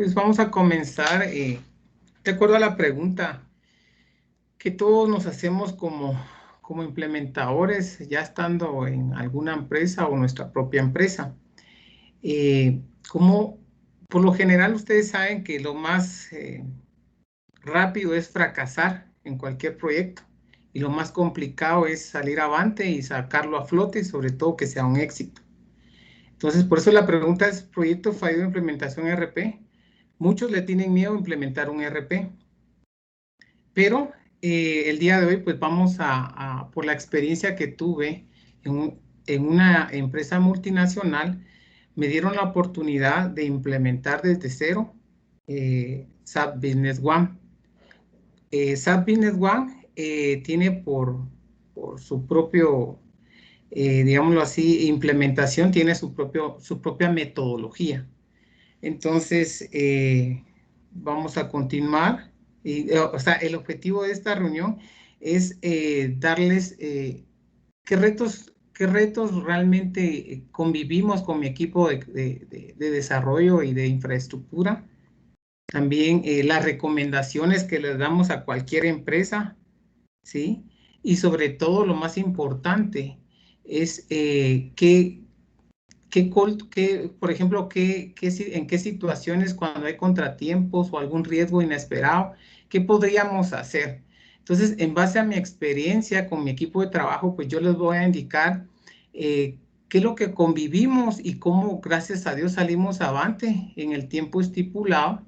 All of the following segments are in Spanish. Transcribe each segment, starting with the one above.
Pues vamos a comenzar de acuerdo a la pregunta que todos nos hacemos como implementadores, ya estando en alguna empresa o nuestra propia empresa. Como por lo general ustedes saben que lo más rápido es fracasar en cualquier proyecto y lo más complicado es salir avante y sacarlo a flote y sobre todo que sea un éxito. Entonces, por eso la pregunta es, ¿proyecto fallido de implementación ERP? Muchos le tienen miedo a implementar un ERP, pero el día de hoy pues vamos por la experiencia que tuve en una empresa multinacional, me dieron la oportunidad de implementar desde cero SAP Business One. SAP Business One tiene por su propio, digámoslo así, implementación, tiene su propia metodología. Entonces, vamos a continuar. O sea, el objetivo de esta reunión es darles qué retos realmente convivimos con mi equipo de desarrollo y de infraestructura. También las recomendaciones que les damos a cualquier empresa, ¿sí? Y sobre todo, lo más importante es por ejemplo, en qué situaciones cuando hay contratiempos o algún riesgo inesperado, qué podríamos hacer. Entonces, en base a mi experiencia con mi equipo de trabajo, pues yo les voy a indicar qué es lo que convivimos y cómo, gracias a Dios, salimos avante en el tiempo estipulado.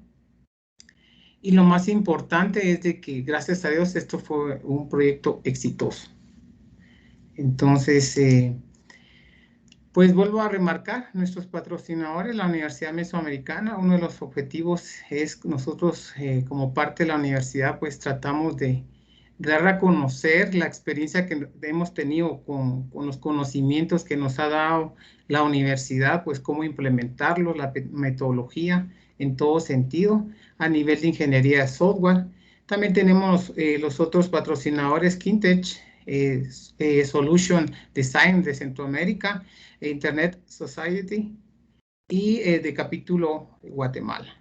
Y lo más importante es de que, gracias a Dios, esto fue un proyecto exitoso. Entonces, pues vuelvo a remarcar, nuestros patrocinadores, la Universidad Mesoamericana, uno de los objetivos es nosotros como parte de la universidad, pues tratamos de dar a conocer la experiencia que hemos tenido con los conocimientos que nos ha dado la universidad, pues cómo implementarlo, la metodología en todo sentido, a nivel de ingeniería de software. También tenemos los otros patrocinadores, Quintech, Solution Design de Centroamérica, Internet Society y de capítulo Guatemala.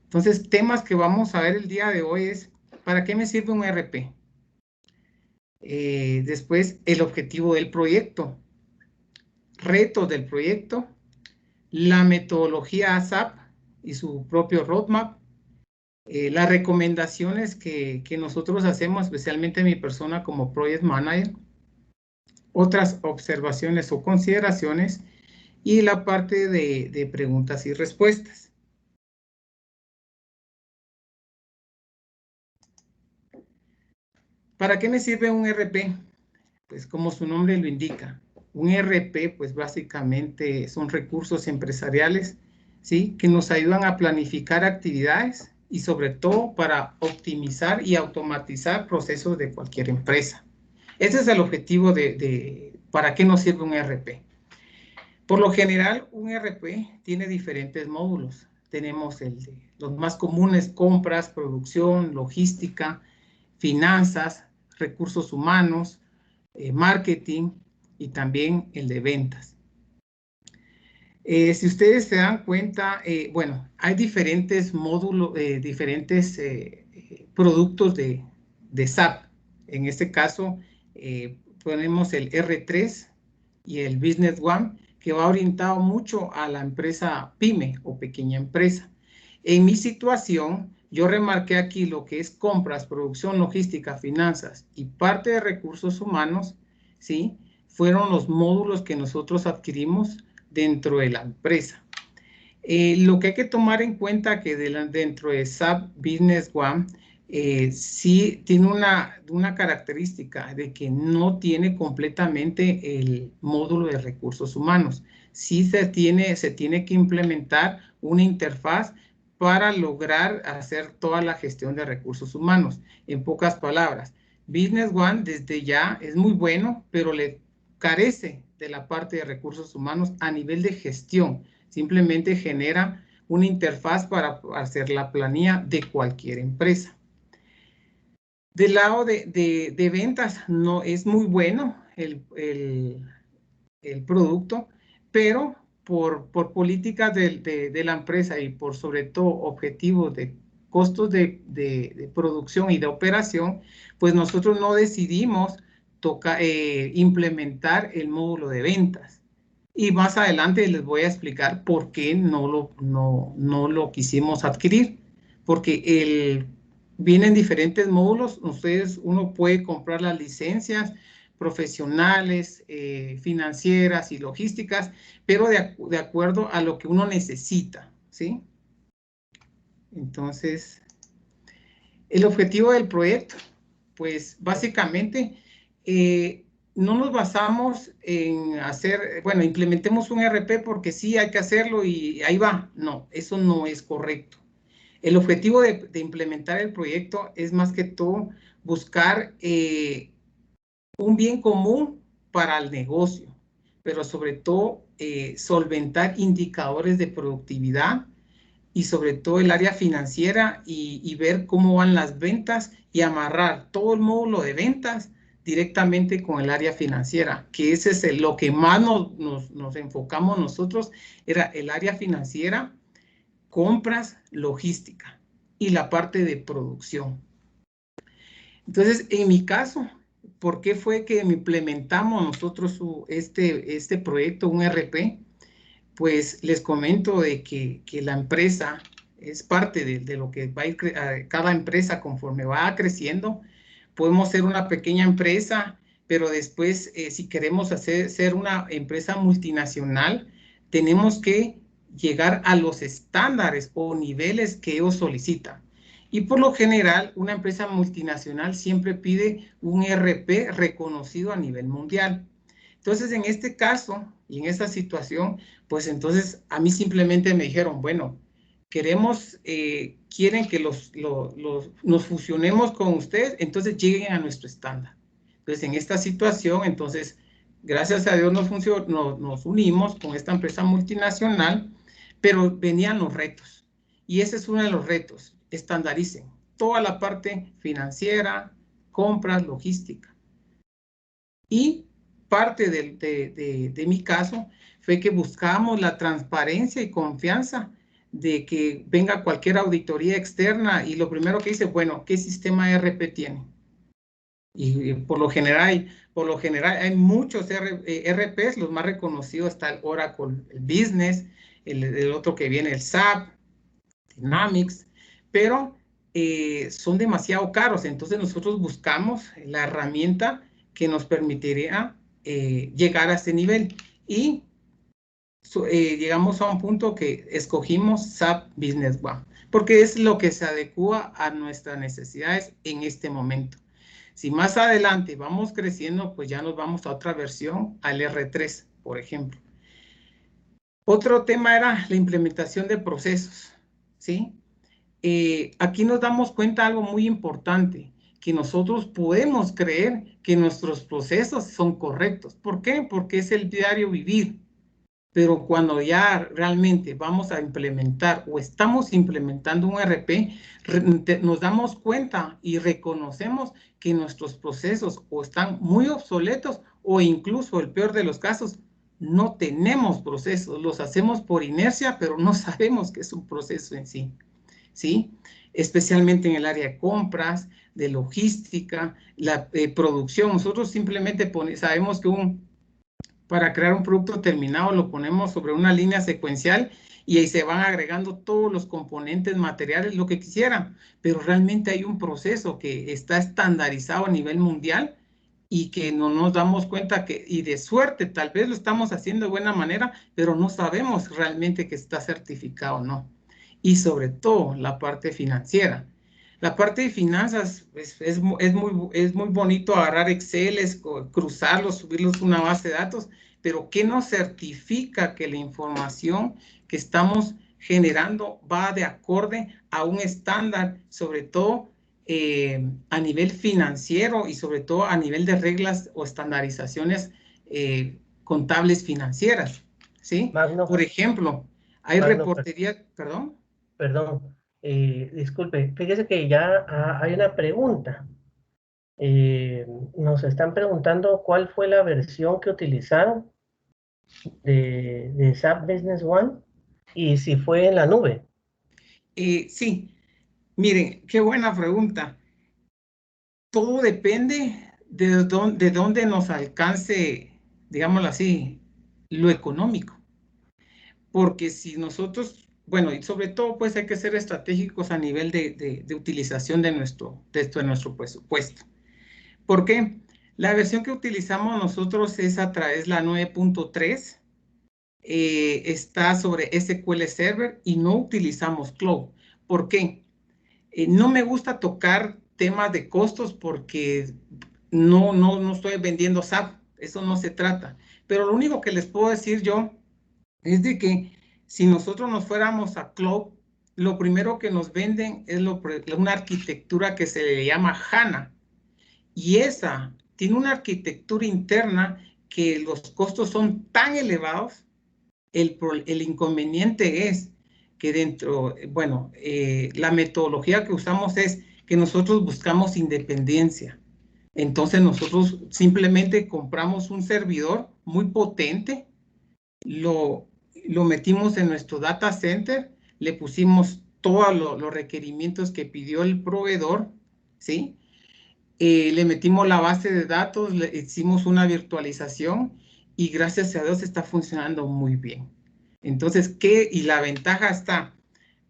Entonces, temas que vamos a ver el día de hoy es, ¿para qué me sirve un ERP? Después, el objetivo del proyecto, retos del proyecto, la metodología ASAP y su propio roadmap, las recomendaciones que nosotros hacemos, especialmente mi persona como Project Manager, otras observaciones o consideraciones, y la parte de preguntas y respuestas. ¿Para qué me sirve un ERP? Pues como su nombre lo indica, un ERP pues básicamente son recursos empresariales, ¿sí? Que nos ayudan a planificar actividades y sobre todo para optimizar y automatizar procesos de cualquier empresa. Ese es el objetivo de ¿para qué nos sirve un ERP? Por lo general, un ERP tiene diferentes módulos. Tenemos los más comunes: compras, producción, logística, finanzas, recursos humanos, marketing y también el de ventas. Si ustedes se dan cuenta, bueno, hay diferentes módulos, diferentes productos de SAP. En este caso, ponemos el R3 y el Business One, que va orientado mucho a la empresa PYME o pequeña empresa. En mi situación, yo remarqué aquí lo que es compras, producción, logística, finanzas y parte de recursos humanos, ¿sí? Fueron los módulos que nosotros adquirimos dentro de la empresa. Lo que hay que tomar en cuenta que dentro de SAP Business One, sí tiene una característica de que no tiene completamente el módulo de recursos humanos. Sí se tiene que implementar una interfaz para lograr hacer toda la gestión de recursos humanos. En pocas palabras, Business One desde ya es muy bueno, pero le carece de la parte de recursos humanos a nivel de gestión. Simplemente genera una interfaz para hacer la planilla de cualquier empresa. Del lado de ventas, no es muy bueno el producto, pero por políticas de la empresa y por sobre todo objetivos de costos de producción y de operación, pues nosotros no decidimos implementar el módulo de ventas. Y más adelante les voy a explicar por qué no lo quisimos adquirir. Porque vienen diferentes módulos, uno puede comprar las licencias profesionales, financieras y logísticas, pero de acuerdo a lo que uno necesita, ¿sí? Entonces, el objetivo del proyecto, pues básicamente no nos basamos en hacer, bueno, implementemos un ERP porque sí hay que hacerlo y ahí va. No, eso no es correcto. El objetivo de implementar el proyecto es más que todo buscar un bien común para el negocio, pero sobre todo solventar indicadores de productividad y sobre todo el área financiera y ver cómo van las ventas y amarrar todo el módulo de ventas directamente con el área financiera, que ese es lo que más nos enfocamos nosotros, era el área financiera, compras, logística y la parte de producción. Entonces, en mi caso, ¿por qué fue que implementamos nosotros este proyecto, un RP? Pues les comento de que la empresa es parte de lo que va a ir cada empresa conforme va creciendo. Podemos ser una pequeña empresa, pero después, si queremos ser una empresa multinacional, tenemos que llegar a los estándares o niveles que ellos solicitan. Y por lo general, una empresa multinacional siempre pide un ERP reconocido a nivel mundial. Entonces, en este caso y en esta situación, pues entonces a mí simplemente me dijeron, bueno, quieren que nos fusionemos con ustedes, entonces lleguen a nuestro estándar. Entonces, en esta situación, entonces, gracias a Dios nos unimos con esta empresa multinacional, pero venían los retos. Y ese es uno de los retos, estandaricen toda la parte financiera, compras, logística. Y parte de mi caso fue que buscábamos la transparencia y confianza de que venga cualquier auditoría externa y lo primero que dice, bueno, ¿qué sistema ERP tiene? Y por lo general hay muchos ERPs, los más reconocidos está el Oracle, el Business, el otro que viene, el SAP, Dynamics, pero son demasiado caros. Entonces nosotros buscamos la herramienta que nos permitiría llegar a este nivel y llegamos a un punto que escogimos SAP Business One, porque es lo que se adecua a nuestras necesidades en este momento. Si más adelante vamos creciendo, pues ya nos vamos a otra versión, al R3, por ejemplo. Otro tema era la implementación de procesos, ¿sí? Aquí nos damos cuenta de algo muy importante, que nosotros podemos creer que nuestros procesos son correctos. ¿Por qué? Porque es el diario vivir. Pero cuando ya realmente vamos a implementar o estamos implementando un RP, nos damos cuenta y reconocemos que nuestros procesos o están muy obsoletos o incluso, el peor de los casos, no tenemos procesos, los hacemos por inercia, pero no sabemos que es un proceso en sí. ¿Sí? Especialmente en el área de compras, de logística, la producción. Nosotros simplemente sabemos que para crear un producto terminado lo ponemos sobre una línea secuencial y ahí se van agregando todos los componentes materiales, lo que quisieran, pero realmente hay un proceso que está estandarizado a nivel mundial y que no nos damos cuenta y de suerte, tal vez lo estamos haciendo de buena manera, pero no sabemos realmente que está certificado o no. Y sobre todo la parte financiera. La parte de finanzas es muy bonito agarrar Excel, cruzarlos, subirlos a una base de datos, pero ¿qué nos certifica que la información que estamos generando va de acorde a un estándar, sobre todo a nivel financiero y sobre todo a nivel de reglas o estandarizaciones contables financieras? ¿Sí? Magno, Por ejemplo, hay Magno, reportería, perdón. perdón, disculpe, fíjese que ya hay una pregunta. Nos están preguntando cuál fue la versión que utilizaron de SAP Business One y si fue en la nube. Sí, miren, qué buena pregunta. Todo depende de dónde nos alcance, digámoslo así, lo económico. Porque si nosotros, bueno, y sobre todo pues hay que ser estratégicos a nivel de utilización de nuestro presupuesto. ¿Por qué? La versión que utilizamos nosotros es a través de la 9.3, está sobre SQL Server y no utilizamos Cloud. ¿Por qué? No me gusta tocar temas de costos porque no estoy vendiendo SAP, eso no se trata. Pero lo único que les puedo decir yo es de que si nosotros nos fuéramos a Cloud, lo primero que nos venden es una arquitectura que se le llama HANA. Y esa tiene una arquitectura interna que los costos son tan elevados. El inconveniente es que dentro, bueno, la metodología que usamos es que nosotros buscamos independencia. Entonces nosotros simplemente compramos un servidor muy potente, lo, lo metimos en nuestro data center, le pusimos todos los requerimientos que pidió el proveedor, ¿sí? Le metimos la base de datos, le hicimos una virtualización y gracias a Dios está funcionando muy bien. Entonces, ¿qué? Y la ventaja está,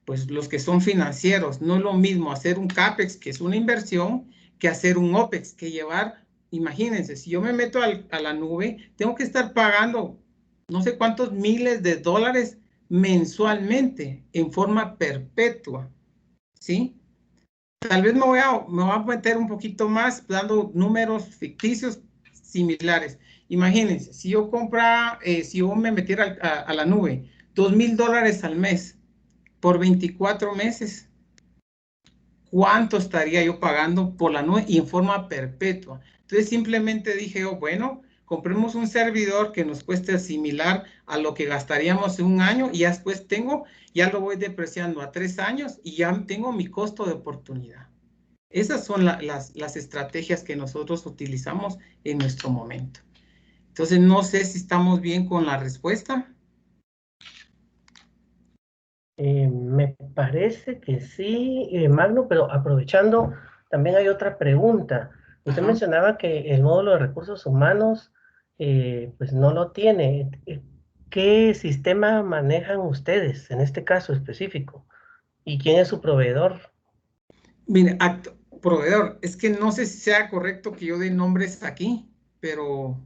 pues los que son financieros, no es lo mismo hacer un CAPEX, que es una inversión, que hacer un OPEX, que llevar, imagínense, si yo me meto a la nube, tengo que estar pagando no sé cuántos miles de dólares mensualmente en forma perpetua, ¿sí? Tal vez me voy a meter un poquito más dando números ficticios similares. Imagínense, si yo si yo me metiera a la nube, $2,000 al mes por 24 meses, ¿cuánto estaría yo pagando por la nube y en forma perpetua? Entonces simplemente dije, oh, bueno, compremos un servidor que nos cueste similar a lo que gastaríamos en un año y ya después ya lo voy depreciando a 3 años y ya tengo mi costo de oportunidad. Esas son las estrategias que nosotros utilizamos en nuestro momento. Entonces, no sé si estamos bien con la respuesta. Me parece que sí, Magno, pero aprovechando, también hay otra pregunta. Usted Ajá. mencionaba que el módulo de recursos humanos, pues no lo tiene. ¿Qué sistema manejan ustedes en este caso específico? ¿Y quién es su proveedor? Mire, proveedor, es que no sé si sea correcto que yo dé nombres aquí, pero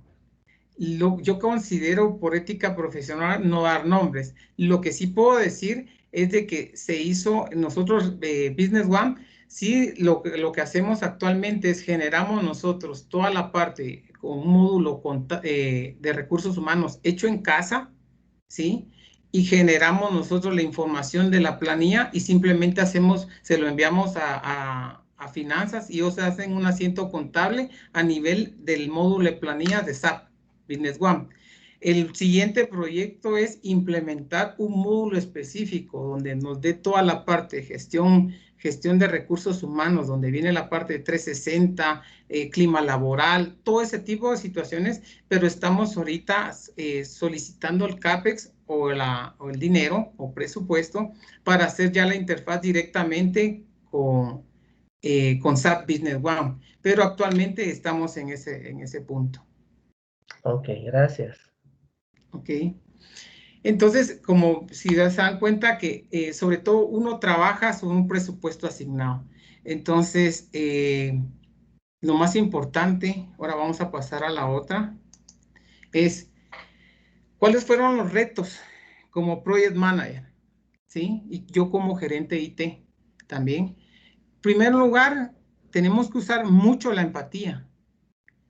yo considero por ética profesional no dar nombres. Lo que sí puedo decir es de que se hizo, nosotros, Business One, sí, lo que hacemos actualmente es generamos nosotros toda la parte con un módulo de recursos humanos hecho en casa, ¿sí? Y generamos nosotros la información de la planilla y simplemente se lo enviamos a finanzas y ellos hacen un asiento contable a nivel del módulo de planillas de SAP. Business One. El siguiente proyecto es implementar un módulo específico donde nos dé toda la parte de gestión de recursos humanos, donde viene la parte de 360, clima laboral, todo ese tipo de situaciones, pero estamos ahorita solicitando el CAPEX o el dinero o presupuesto para hacer ya la interfaz directamente con SAP Business One, pero actualmente estamos en ese punto. Ok, gracias. ¿Ok? Entonces, como si se dan cuenta que sobre todo uno trabaja sobre un presupuesto asignado. Entonces, lo más importante, ahora vamos a pasar a la otra, es cuáles fueron los retos como project manager, ¿sí? Y yo como gerente de IT también. En primer lugar, tenemos que usar mucho la empatía.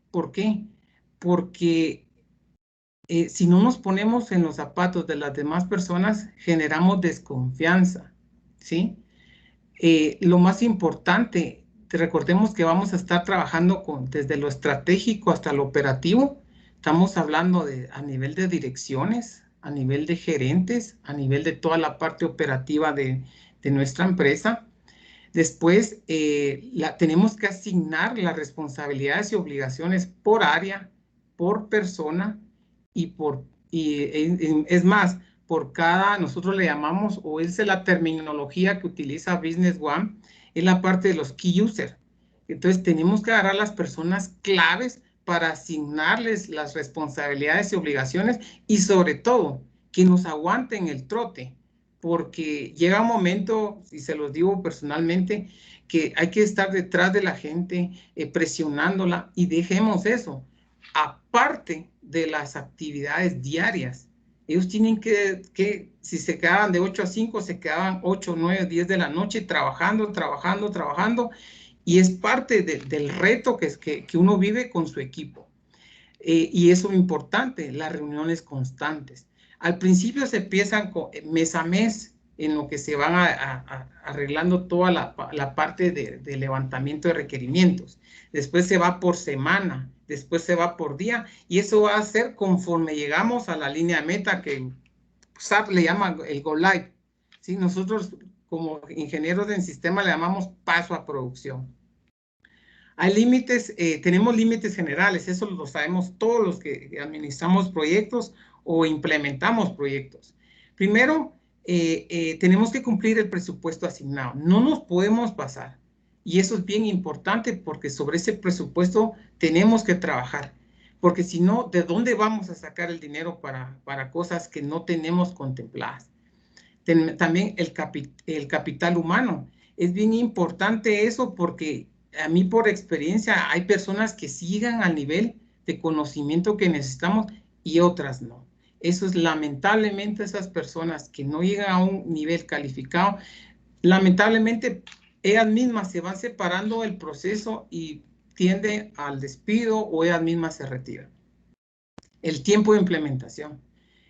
¿Por qué? Porque si no nos ponemos en los zapatos de las demás personas, generamos desconfianza, ¿sí? Lo más importante, recordemos que vamos a estar trabajando desde lo estratégico hasta lo operativo. Estamos hablando a nivel de direcciones, a nivel de gerentes, a nivel de toda la parte operativa de nuestra empresa. Después, tenemos que asignar las responsabilidades y obligaciones por área, por persona y Y es más, por cada, nosotros le llamamos, o es la terminología que utiliza Business One, es la parte de los key users. Entonces tenemos que agarrar las personas claves para asignarles las responsabilidades y obligaciones y sobre todo que nos aguanten el trote, porque llega un momento, y se los digo personalmente, que hay que estar detrás de la gente, presionándola y dejemos eso. Aparte de las actividades diarias, ellos tienen que si se quedaban de 8 a 5, se quedaban 8, 9, 10 de la noche trabajando, trabajando, trabajando, y es parte del reto que uno vive con su equipo. Y eso es importante, las reuniones constantes. Al principio se empiezan mes a mes, en lo que se van arreglando toda la parte de levantamiento de requerimientos. Después se va por semana, después se va por día, y eso va a ser conforme llegamos a la línea de meta que SAP le llama el Go Live. ¿Sí? Nosotros como ingenieros en sistema le llamamos paso a producción. Hay límites, tenemos límites generales, eso lo sabemos todos los que administramos proyectos o implementamos proyectos. Primero, tenemos que cumplir el presupuesto asignado, no nos podemos pasar. Y eso es bien importante porque sobre ese presupuesto tenemos que trabajar. Porque si no, ¿de dónde vamos a sacar el dinero para cosas que no tenemos contempladas? También el capital humano. Es bien importante eso porque a mí por experiencia hay personas que sigan al nivel de conocimiento que necesitamos y otras no. Eso es lamentablemente esas personas que no llegan a un nivel calificado, lamentablemente ellas mismas se van separando del proceso y tiende al despido o ellas mismas se retiran. El tiempo de implementación.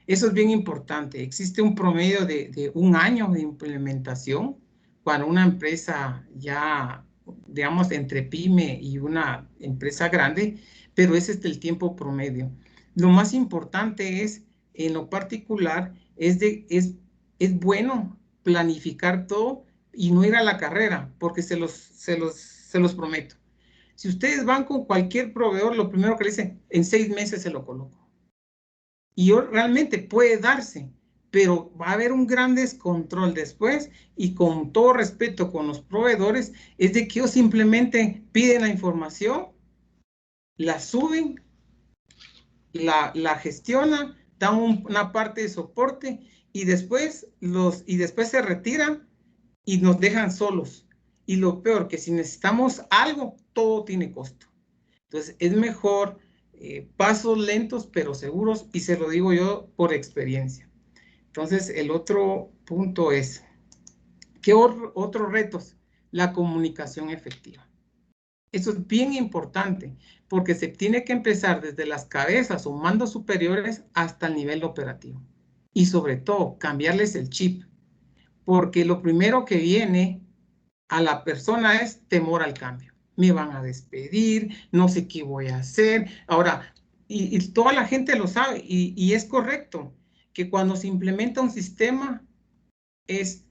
Eso es bien importante. Existe un promedio de un año de implementación para una empresa ya, digamos, entre pyme y una empresa grande, pero ese es el tiempo promedio. Lo más importante es, en lo particular, es bueno planificar todo y no ir a la carrera, porque se los prometo. Si ustedes van con cualquier proveedor, lo primero que le dicen, en 6 meses se lo coloco. Y realmente puede darse, pero va a haber un gran descontrol después y con todo respeto con los proveedores, es de que ellos simplemente piden la información, la suben, la gestionan, dan una parte de soporte y después se retiran y nos dejan solos. Y lo peor, que si necesitamos algo, todo tiene costo. Entonces, es mejor pasos lentos pero seguros, y se lo digo yo por experiencia. Entonces, el otro punto es, ¿qué otros retos? La comunicación efectiva. Eso es bien importante, porque se tiene que empezar desde las cabezas o mandos superiores hasta el nivel operativo. Y sobre todo, cambiarles el chip, porque lo primero que viene a la persona es temor al cambio. Me van a despedir, no sé qué voy a hacer. Ahora, y toda la gente lo sabe, y es correcto, que cuando se implementa un sistema es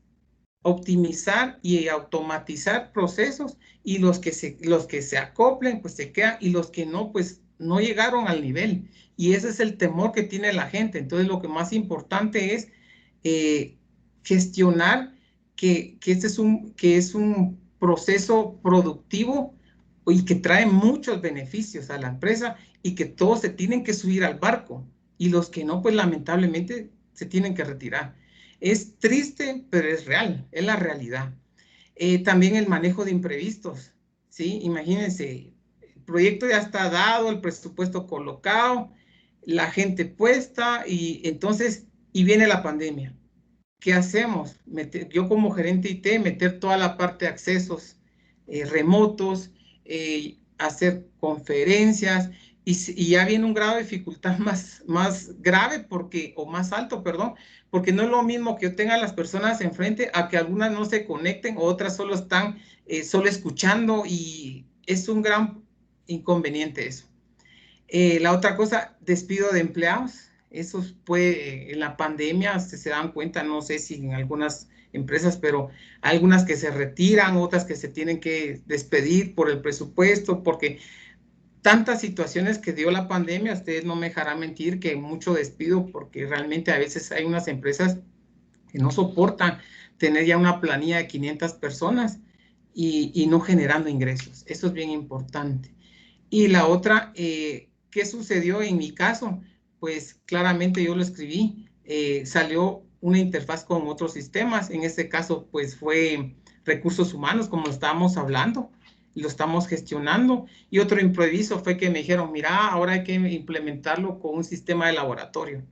optimizar y automatizar procesos, y los que se acoplen, pues se quedan, y los que no, pues no llegaron al nivel. Y ese es el temor que tiene la gente. Entonces, lo que más importante es gestionar que es un proceso productivo y que trae muchos beneficios a la empresa, y que todos se tienen que subir al barco, y los que no, pues lamentablemente se tienen que retirar. Es triste, pero es real, es la realidad. También el manejo de imprevistos, ¿sí? Imagínense, el proyecto ya está dado, el presupuesto colocado, la gente puesta, y entonces, y viene la pandemia. ¿Qué hacemos? Yo como gerente IT, meter toda la parte de accesos remotos, hacer conferencias, y ya viene un grado de dificultad más grave, o más alto, perdón, porque no es lo mismo que yo tenga a las personas enfrente a que algunas no se conecten, o otras solo están solo escuchando, y es un gran inconveniente eso. La otra cosa, despido de empleados. Eso puede, en la pandemia se dan cuenta, no sé si en algunas empresas, pero algunas que se retiran, otras que se tienen que despedir por el presupuesto, porque tantas situaciones que dio la pandemia, ustedes no me dejarán mentir que mucho despido, porque realmente a veces hay unas empresas que no soportan tener ya una planilla de 500 personas y no generando ingresos. Eso es bien importante. Y la otra, ¿qué sucedió en mi caso? Pues claramente yo lo escribí, salió una interfaz con otros sistemas, en este caso pues fue recursos humanos, como estábamos hablando, lo estamos gestionando, y otro improviso fue que me dijeron, mira, ahora hay que implementarlo con un sistema de laboratorio,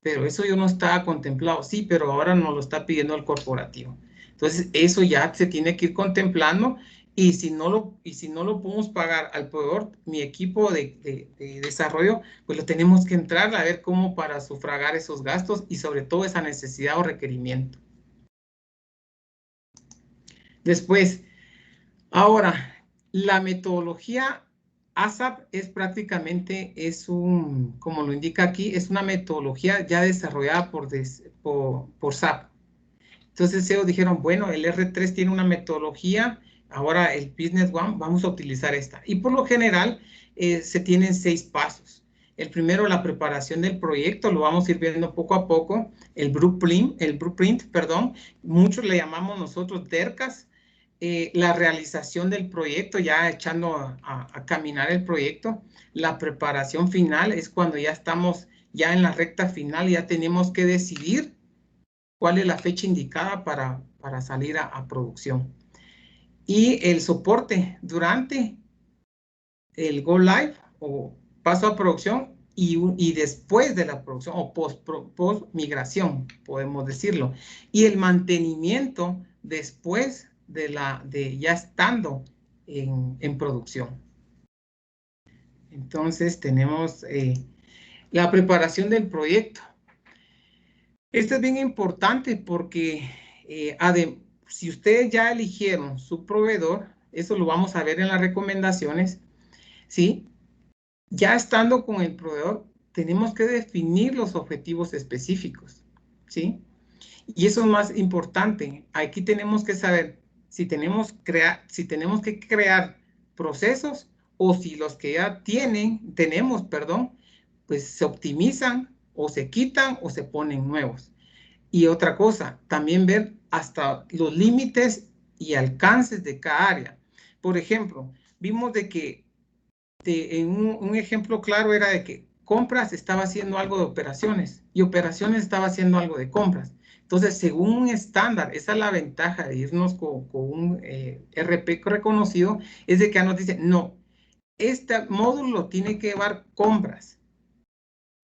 pero eso yo no estaba contemplado, sí, pero ahora nos lo está pidiendo el corporativo. Entonces eso ya se tiene que ir contemplando. Y si no lo podemos pagar al proveedor, mi equipo de desarrollo, pues lo tenemos que entrar a ver cómo para sufragar esos gastos y sobre todo esa necesidad o requerimiento. Después, ahora, la metodología ASAP es prácticamente, como lo indica aquí, es una metodología ya desarrollada por SAP. Entonces ellos dijeron, bueno, el R3 tiene una metodología, ahora el Business One, vamos a utilizar esta. Y por lo general se tienen 6 pasos. El primero, la preparación del proyecto, lo vamos a ir viendo poco a poco. El blueprint, perdón, muchos le llamamos nosotros DERCAS. La realización del proyecto, ya echando a caminar el proyecto. La preparación final es cuando ya estamos ya en la recta final, ya tenemos que decidir cuál es la fecha indicada para salir a producción. Y el soporte durante el Go Live o paso a producción y después de la producción o post migración, podemos decirlo. Y el mantenimiento después de ya estando en producción. Entonces tenemos la preparación del proyecto. Esto es bien importante porque si ustedes ya eligieron su proveedor, eso lo vamos a ver en las recomendaciones, ¿sí? Ya estando con el proveedor, tenemos que definir los objetivos específicos, ¿sí? Y eso es más importante. Aquí tenemos que saber si tenemos que crear procesos o si los que ya tenemos, pues se optimizan o se quitan o se ponen nuevos. Y otra cosa, también ver hasta los límites y alcances de cada área. Por ejemplo, vimos de que en un ejemplo claro era de que compras estaba haciendo algo de operaciones y operaciones estaba haciendo algo de compras. Entonces, según un estándar, esa es la ventaja de irnos con un RP reconocido, es de que nos dice, no, este módulo tiene que llevar compras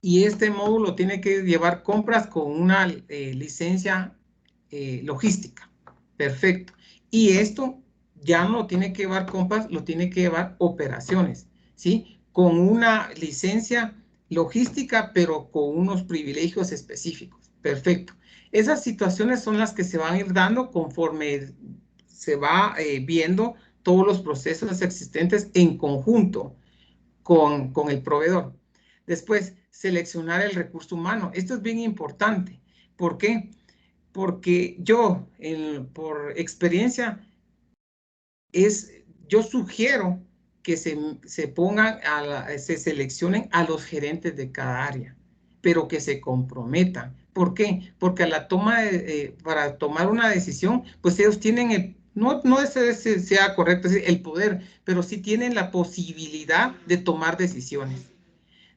y este módulo tiene que llevar compras con una licencia logística. Perfecto. Y esto ya no tiene que llevar compras, lo tiene que llevar operaciones, ¿sí? Con una licencia logística, pero con unos privilegios específicos. Perfecto. Esas situaciones son las que se van a ir dando conforme se va viendo todos los procesos existentes en conjunto con el proveedor. Después, seleccionar el recurso humano. Esto es bien importante. ¿Por qué? Porque yo, por experiencia, yo sugiero que se pongan, se seleccionen a los gerentes de cada área, pero que se comprometan. ¿Por qué? Porque a la para tomar una decisión, pues ellos tienen no es sea correcto decir el poder, pero sí tienen la posibilidad de tomar decisiones.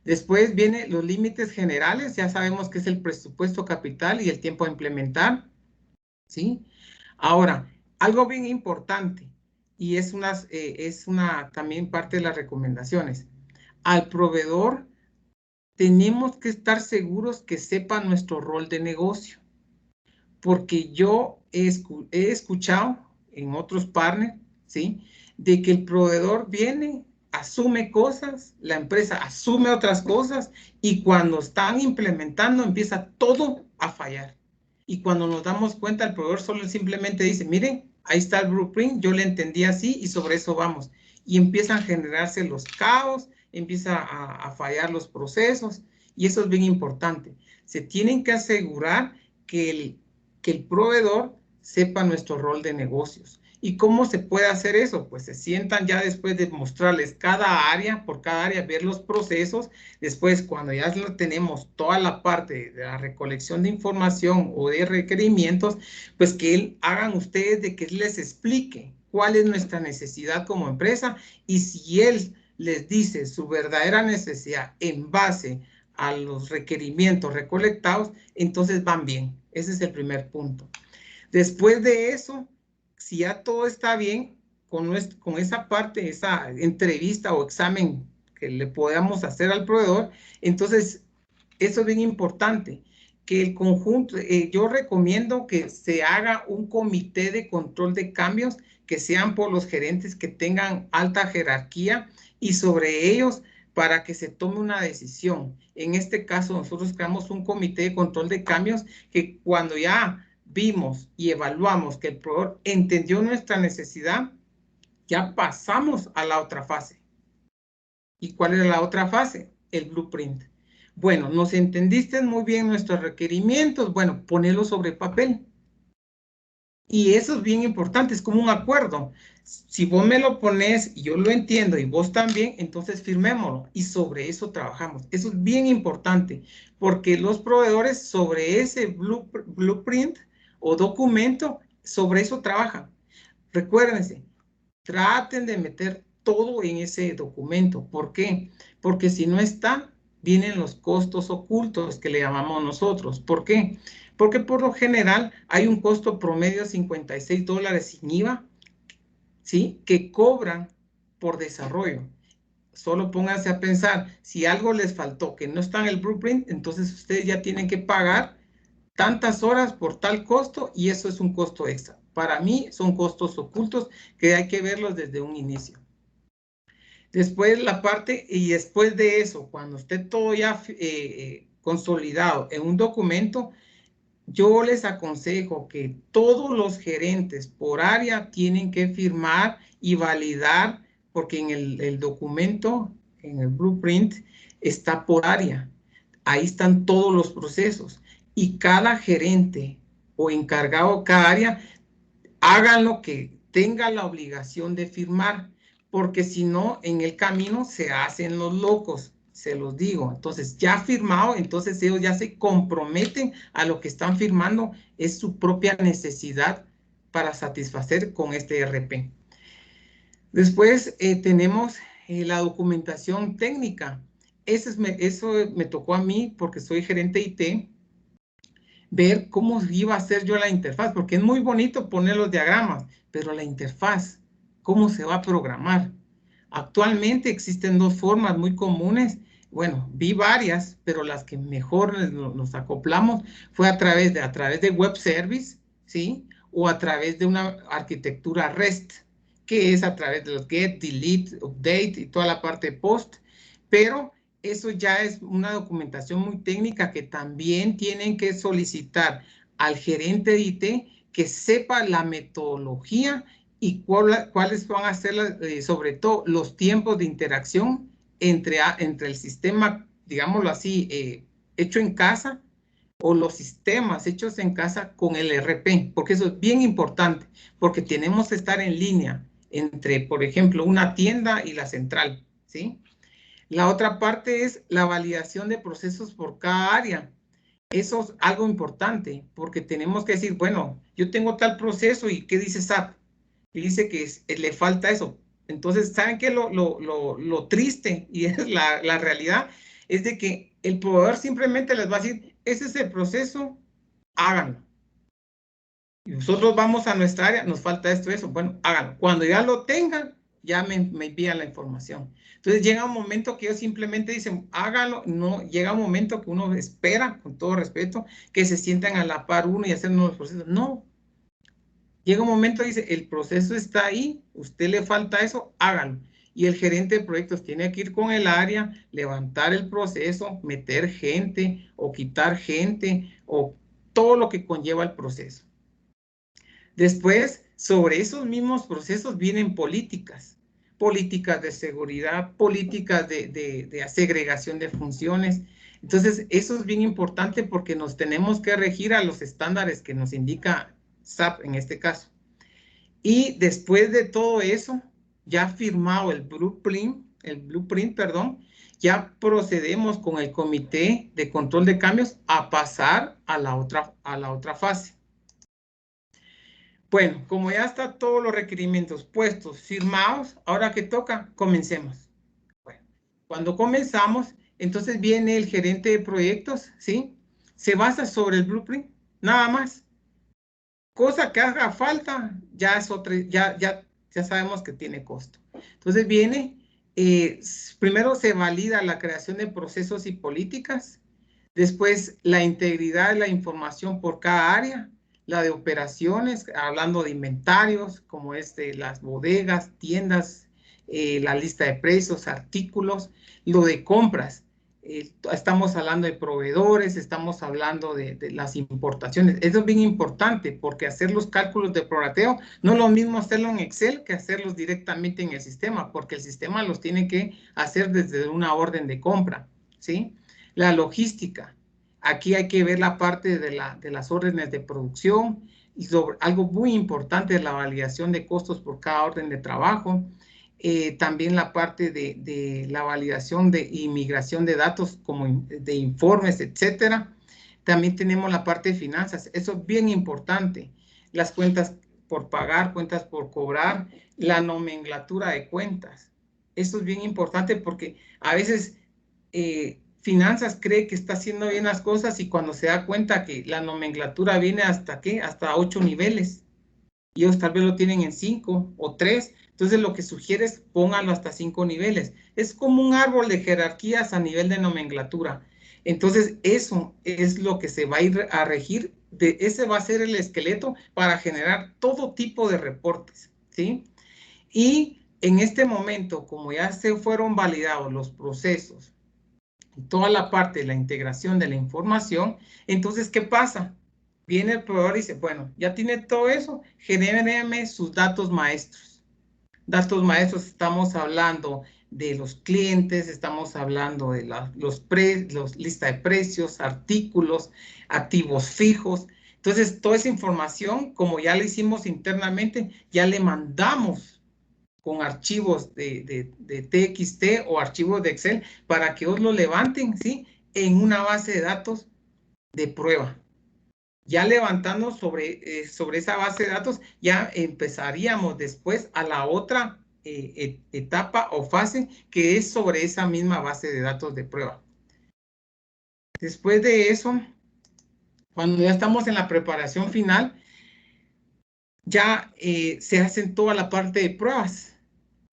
Después vienen los límites generales, ya sabemos que es el presupuesto capital y el tiempo a implementar, ¿sí? Ahora, algo bien importante, y es una también parte de las recomendaciones. Al proveedor tenemos que estar seguros que sepa nuestro rol de negocio, porque yo he escuchado en otros partners, ¿sí? De que el proveedor viene, asume cosas, la empresa asume otras cosas y cuando están implementando empieza todo a fallar. Y cuando nos damos cuenta, el proveedor solo simplemente dice, miren, ahí está el blueprint, yo le entendí así y sobre eso vamos. Y empiezan a generarse los caos, empieza a fallar los procesos y eso es bien importante. Se tienen que asegurar que el proveedor sepa nuestro rol de negocios ¿Y cómo se puede hacer eso? Pues se sientan ya después de mostrarles cada área, por cada área, ver los procesos. Después, cuando ya tenemos toda la parte de la recolección de información o de requerimientos, pues que hagan ustedes de que les explique cuál es nuestra necesidad como empresa, y si él les dice su verdadera necesidad en base a los requerimientos recolectados, entonces van bien. Ese es el primer punto. Después de eso, si ya todo está bien con esa parte, esa entrevista o examen que le podamos hacer al proveedor, entonces eso es bien importante, que el conjunto, yo recomiendo que se haga un comité de control de cambios, que sean por los gerentes que tengan alta jerarquía y sobre ellos para que se tome una decisión. En este caso, nosotros creamos un comité de control de cambios que cuando ya vimos y evaluamos que el proveedor entendió nuestra necesidad, ya pasamos a la otra fase. ¿Y cuál era la otra fase? El blueprint. Bueno, nos entendiste muy bien nuestros requerimientos, bueno, ponelo sobre papel. Y eso es bien importante, es como un acuerdo. Si vos me lo pones y yo lo entiendo y vos también, entonces firmémoslo y sobre eso trabajamos. Eso es bien importante porque los proveedores sobre ese blueprint o documento, sobre eso trabajan. Recuérdense, traten de meter todo en ese documento. ¿Por qué? Porque si no está, vienen los costos ocultos que le llamamos nosotros. ¿Por qué? Porque por lo general hay un costo promedio de $56 sin IVA, ¿sí? Que cobran por desarrollo. Solo pónganse a pensar, si algo les faltó, que no está en el blueprint, entonces ustedes ya tienen que pagar tantas horas por tal costo y eso es un costo extra. Para mí son costos ocultos que hay que verlos desde un inicio. Después la parte, y después de eso, cuando esté todo ya consolidado en un documento, yo les aconsejo que todos los gerentes por área tienen que firmar y validar, porque en el documento, en el blueprint, está por área. Ahí están todos los procesos. Y cada gerente o encargado de cada área, hagan lo que tenga la obligación de firmar, porque si no, en el camino se hacen los locos, se los digo. Entonces, ya firmado, entonces ellos ya se comprometen a lo que están firmando, es su propia necesidad para satisfacer con este ERP. Después tenemos la documentación técnica. Eso me tocó a mí porque soy gerente IT, ver cómo iba a ser yo la interfaz, porque es muy bonito poner los diagramas, pero la interfaz, ¿cómo se va a programar? Actualmente existen dos formas muy comunes. Bueno, vi varias, pero las que mejor nos acoplamos fue a través de web service, ¿sí? O a través de una arquitectura REST, que es a través de los get, delete, update y toda la parte post, pero eso ya es una documentación muy técnica que también tienen que solicitar al gerente de IT que sepa la metodología y cuáles van a ser, sobre todo, los tiempos de interacción entre el sistema, digámoslo así, hecho en casa o los sistemas hechos en casa con el ERP, porque eso es bien importante, porque tenemos que estar en línea entre, por ejemplo, una tienda y la central, ¿sí? La otra parte es la validación de procesos por cada área. Eso es algo importante porque tenemos que decir, bueno, yo tengo tal proceso y ¿qué dice SAP? Y dice que le falta eso. Entonces, ¿saben qué? Lo triste y es la realidad es de que el proveedor simplemente les va a decir, ese es el proceso, háganlo. Y nosotros vamos a nuestra área, nos falta esto, eso. Bueno, háganlo. Cuando ya lo tengan, ya me envían la información. Entonces llega un momento que ellos simplemente dicen, háganlo. No, llega un momento que uno espera, con todo respeto, que se sientan a la par uno y hacer nuevos procesos. No. Llega un momento y dice, el proceso está ahí, usted le falta eso, háganlo. Y el gerente de proyectos tiene que ir con el área, levantar el proceso, meter gente o quitar gente o todo lo que conlleva el proceso. Después, sobre esos mismos procesos vienen políticas, políticas de seguridad, políticas de segregación de funciones. Entonces, eso es bien importante porque nos tenemos que regir a los estándares que nos indica SAP en este caso. Y después de todo eso, ya firmado el blueprint, perdón, ya procedemos con el comité de control de cambios a pasar a la otra fase. Bueno, como ya están todos los requerimientos puestos, firmados, ahora que toca, comencemos. Bueno, cuando comenzamos, entonces viene el gerente de proyectos, ¿sí? Se basa sobre el blueprint, nada más. Cosa que haga falta, ya es otra, ya sabemos que tiene costo. Entonces viene, primero se valida la creación de procesos y políticas, después la integridad de la información por cada área, la de operaciones, hablando de inventarios, como las bodegas, tiendas, la lista de precios, artículos, lo de compras. Estamos hablando de proveedores, estamos hablando de las importaciones. Eso es bien importante porque hacer los cálculos de prorrateo no es lo mismo hacerlo en Excel que hacerlos directamente en el sistema, porque el sistema los tiene que hacer desde una orden de compra, ¿sí? La logística. Aquí hay que ver la parte de las órdenes de producción y sobre algo muy importante, la validación de costos por cada orden de trabajo. También la parte de la validación y migración de datos como de informes, etcétera. También tenemos la parte de finanzas. Eso es bien importante. Las cuentas por pagar, cuentas por cobrar, la nomenclatura de cuentas. Eso es bien importante porque a veces finanzas cree que está haciendo bien las cosas y cuando se da cuenta que la nomenclatura viene hasta, ¿qué? Hasta 8 niveles. Y ellos tal vez lo tienen en 5 o 3. Entonces lo que sugiere es pónganlo hasta 5 niveles. Es como un árbol de jerarquías a nivel de nomenclatura. Entonces eso es lo que se va a ir a regir. Ese va a ser el esqueleto para generar todo tipo de reportes, ¿sí? Y en este momento, como ya se fueron validados los procesos, toda la parte de la integración de la información, entonces, ¿qué pasa? Viene el proveedor y dice, bueno, ya tiene todo eso, genéreme sus datos maestros. Datos maestros, estamos hablando de los clientes, estamos hablando de los lista de precios, artículos, activos fijos. Entonces, toda esa información, como ya la hicimos internamente, ya le mandamos con archivos de TXT o archivos de Excel para que os lo levanten, ¿sí? En una base de datos de prueba. Ya levantando sobre esa base de datos, ya empezaríamos después a la otra etapa o fase que es sobre esa misma base de datos de prueba. Después de eso, cuando ya estamos en la preparación final, ya se hacen toda la parte de pruebas.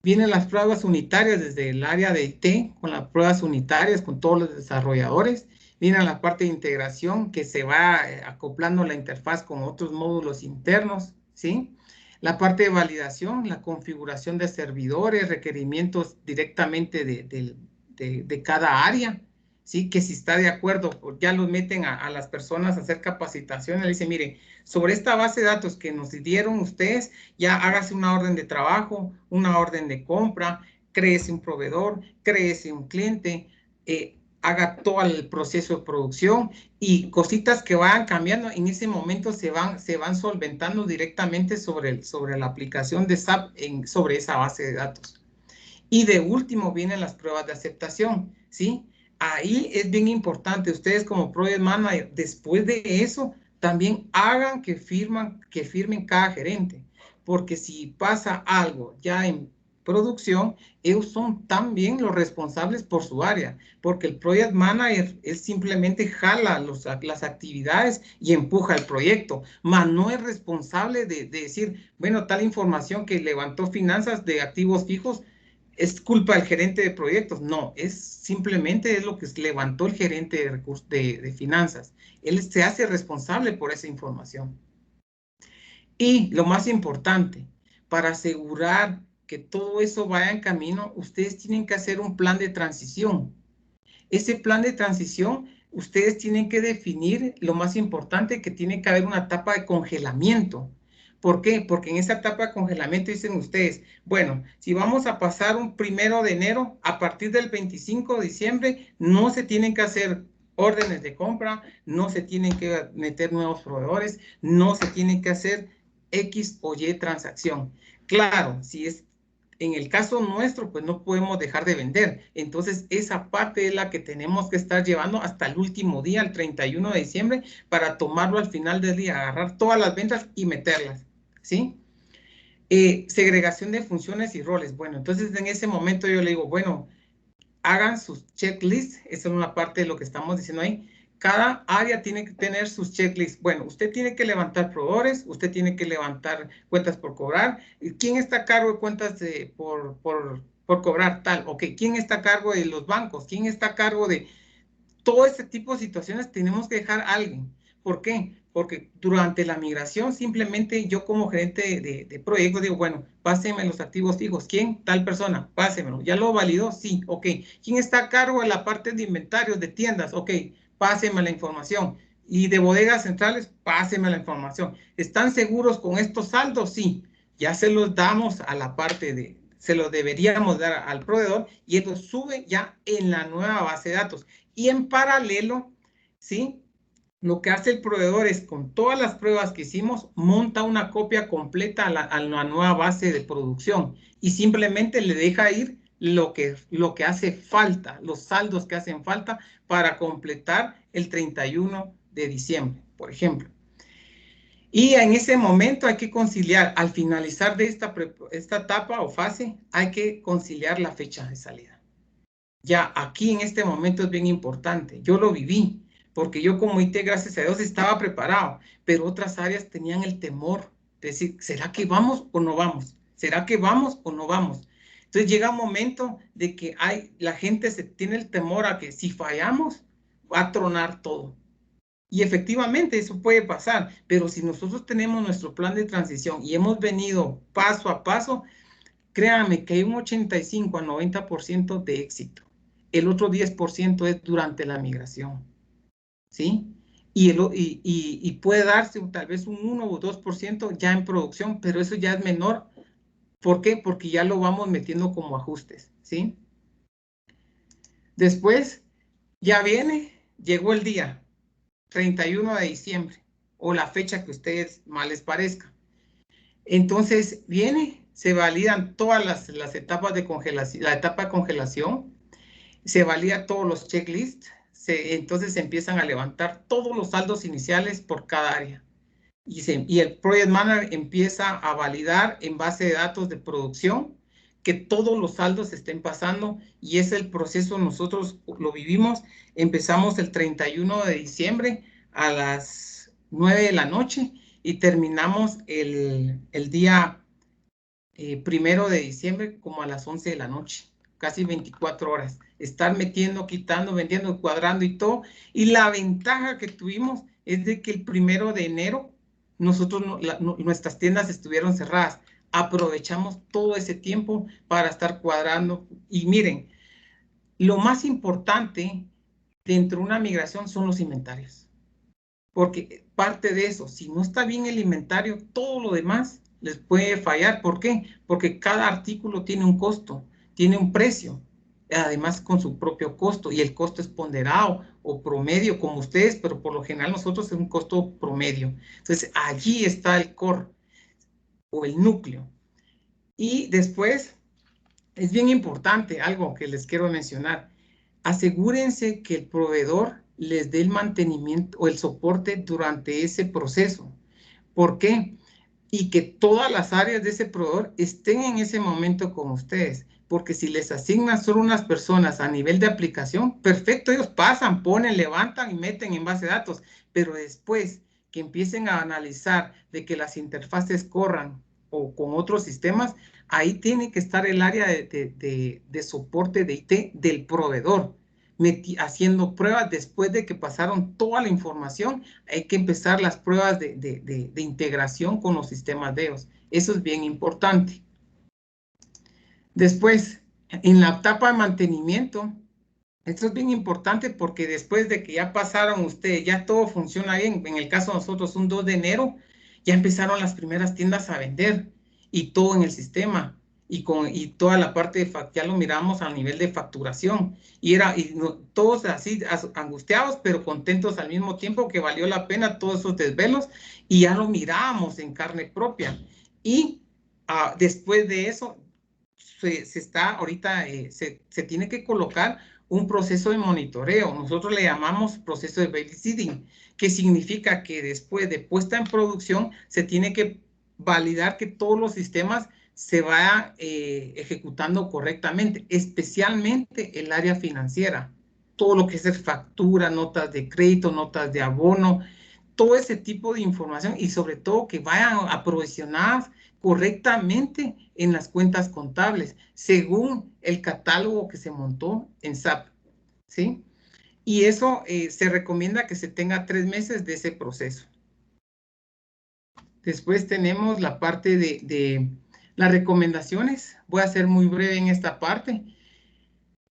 Vienen las pruebas unitarias desde el área de IT, con las pruebas unitarias, con todos los desarrolladores. Viene la parte de integración que se va acoplando la interfaz con otros módulos internos, ¿sí? La parte de validación, la configuración de servidores, requerimientos directamente de cada área, ¿sí? Que si está de acuerdo, pues ya los meten a las personas a hacer capacitaciones. Le dicen, miren, sobre esta base de datos que nos dieron ustedes, ya hágase una orden de trabajo, una orden de compra, créese un proveedor, créese un cliente, haga todo el proceso de producción y cositas que vayan cambiando, en ese momento se van solventando directamente sobre la aplicación de SAP sobre esa base de datos. Y de último vienen las pruebas de aceptación, ¿sí? Ahí es bien importante, ustedes como Project Manager, después de eso, también hagan que firmen cada gerente, porque si pasa algo ya en producción, ellos son también los responsables por su área, porque el Project Manager él simplemente jala las actividades y empuja el proyecto, mas no es responsable de decir, bueno, tal información que levantó finanzas de activos fijos, es culpa del gerente de proyectos. No, simplemente es lo que levantó el gerente de finanzas. Él se hace responsable por esa información. Y lo más importante, para asegurar que todo eso vaya en camino, ustedes tienen que hacer un plan de transición. Ese plan de transición, ustedes tienen que definir lo más importante, que tiene que haber una etapa de congelamiento. ¿Por qué? Porque en esa etapa de congelamiento dicen ustedes, bueno, si vamos a pasar un 1 de enero, a partir del 25 de diciembre, no se tienen que hacer órdenes de compra, no se tienen que meter nuevos proveedores, no se tienen que hacer X o Y transacción. Claro, si es en el caso nuestro, pues no podemos dejar de vender. Entonces, esa parte es la que tenemos que estar llevando hasta el último día, el 31 de diciembre, para tomarlo al final del día, agarrar todas las ventas y meterlas, ¿sí? Segregación de funciones y roles. Bueno, entonces en ese momento yo le digo, bueno, hagan sus checklists. Esa es una parte de lo que estamos diciendo ahí. Cada área tiene que tener sus checklists. Bueno, usted tiene que levantar proveedores, usted tiene que levantar cuentas por cobrar. ¿Quién está a cargo de cuentas por cobrar? Tal, ok. ¿Quién está a cargo de los bancos? ¿Quién está a cargo de todo este tipo de situaciones? Tenemos que dejar a alguien. ¿Por qué? Porque durante la migración, simplemente yo como gerente de proyecto digo, bueno, pásenme los activos fijos. ¿Quién? Tal persona, pásenmelo. ¿Ya lo validó? Sí, ok. ¿Quién está a cargo de la parte de inventarios, de tiendas? Ok, pásenme la información. Y de bodegas centrales, pásenme la información. ¿Están seguros con estos saldos? Sí. Ya se los damos a la parte se los deberíamos dar al proveedor y él los sube ya en la nueva base de datos. Y en paralelo, ¿sí? Lo que hace el proveedor es, con todas las pruebas que hicimos, monta una copia completa a la nueva base de producción y simplemente le deja ir lo que hace falta, los saldos que hacen falta para completar el 31 de diciembre, por ejemplo. Y en ese momento hay que conciliar, al finalizar de esta etapa o fase, hay que conciliar la fecha de salida. Ya aquí en este momento es bien importante. Yo lo viví, porque yo como IT, gracias a Dios, estaba preparado, pero otras áreas tenían el temor de decir, ¿será que vamos o no vamos? ¿Será que vamos o no vamos? Entonces llega un momento de que la gente tiene el temor a que si fallamos, va a tronar todo. Y efectivamente eso puede pasar, pero si nosotros tenemos nuestro plan de transición y hemos venido paso a paso, créame que hay un 85 a 90% de éxito. El otro 10% es durante la migración, ¿sí? Y puede darse tal vez un 1 o 2% ya en producción, pero eso ya es menor. ¿Por qué? Porque ya lo vamos metiendo como ajustes, ¿sí? Después, ya llegó el día, 31 de diciembre, o la fecha que a ustedes más les parezca. Entonces, se validan todas las etapas de congelación, la etapa de congelación, se valida todos los checklists, entonces se empiezan a levantar todos los saldos iniciales por cada área. Y el Project Manager empieza a validar en base de datos de producción que todos los saldos estén pasando, y es el proceso, nosotros lo vivimos. Empezamos el 31 de diciembre a las 9 de la noche y terminamos el día 1 de diciembre como a las 11 de la noche, casi 24 horas. Estar metiendo, quitando, vendiendo, cuadrando y todo. Y la ventaja que tuvimos es de que el 1 de enero nosotros nuestras tiendas estuvieron cerradas. Aprovechamos todo ese tiempo para estar cuadrando. Y miren, lo más importante dentro de una migración son los inventarios. Porque parte de eso, si no está bien el inventario, todo lo demás les puede fallar. ¿Por qué? Porque cada artículo tiene un costo, tiene un precio, además con su propio costo, y el costo es ponderado o promedio como ustedes, pero por lo general nosotros es un costo promedio. Entonces allí está el core o el núcleo. Y después es bien importante algo que les quiero mencionar. Asegúrense que el proveedor les dé el mantenimiento o el soporte durante ese proceso. ¿Por qué? Y que todas las áreas de ese proveedor estén en ese momento con ustedes. Porque si les asignan solo unas personas a nivel de aplicación, perfecto, ellos pasan, ponen, levantan y meten en base de datos. Pero después que empiecen a analizar de que las interfaces corran o con otros sistemas, ahí tiene que estar el área de soporte de IT del proveedor, haciendo pruebas después de que pasaron toda la información. Hay que empezar las pruebas de integración con los sistemas de ellos. Eso es bien importante. Después, en la etapa de mantenimiento, esto es bien importante porque después de que ya pasaron ustedes, ya todo funciona bien. En el caso de nosotros, un 2 de enero, ya empezaron las primeras tiendas a vender y todo en el sistema. y toda la parte de ya lo miramos a nivel de facturación. Todos así angustiados, pero contentos al mismo tiempo, que valió la pena todos esos desvelos, y ya lo mirábamos en carne propia. Y después de eso, se tiene que colocar un proceso de monitoreo. Nosotros le llamamos proceso de babysitting, que significa que después de puesta en producción se tiene que validar que todos los sistemas se vayan ejecutando correctamente, especialmente el área financiera. Todo lo que es factura, notas de crédito, notas de abono, todo ese tipo de información, y sobre todo que vayan aprovisionadas correctamente en las cuentas contables, según el catálogo que se montó en SAP, ¿sí? Y eso se recomienda que se tenga 3 meses de ese proceso. Después tenemos la parte de las recomendaciones. Voy a ser muy breve en esta parte.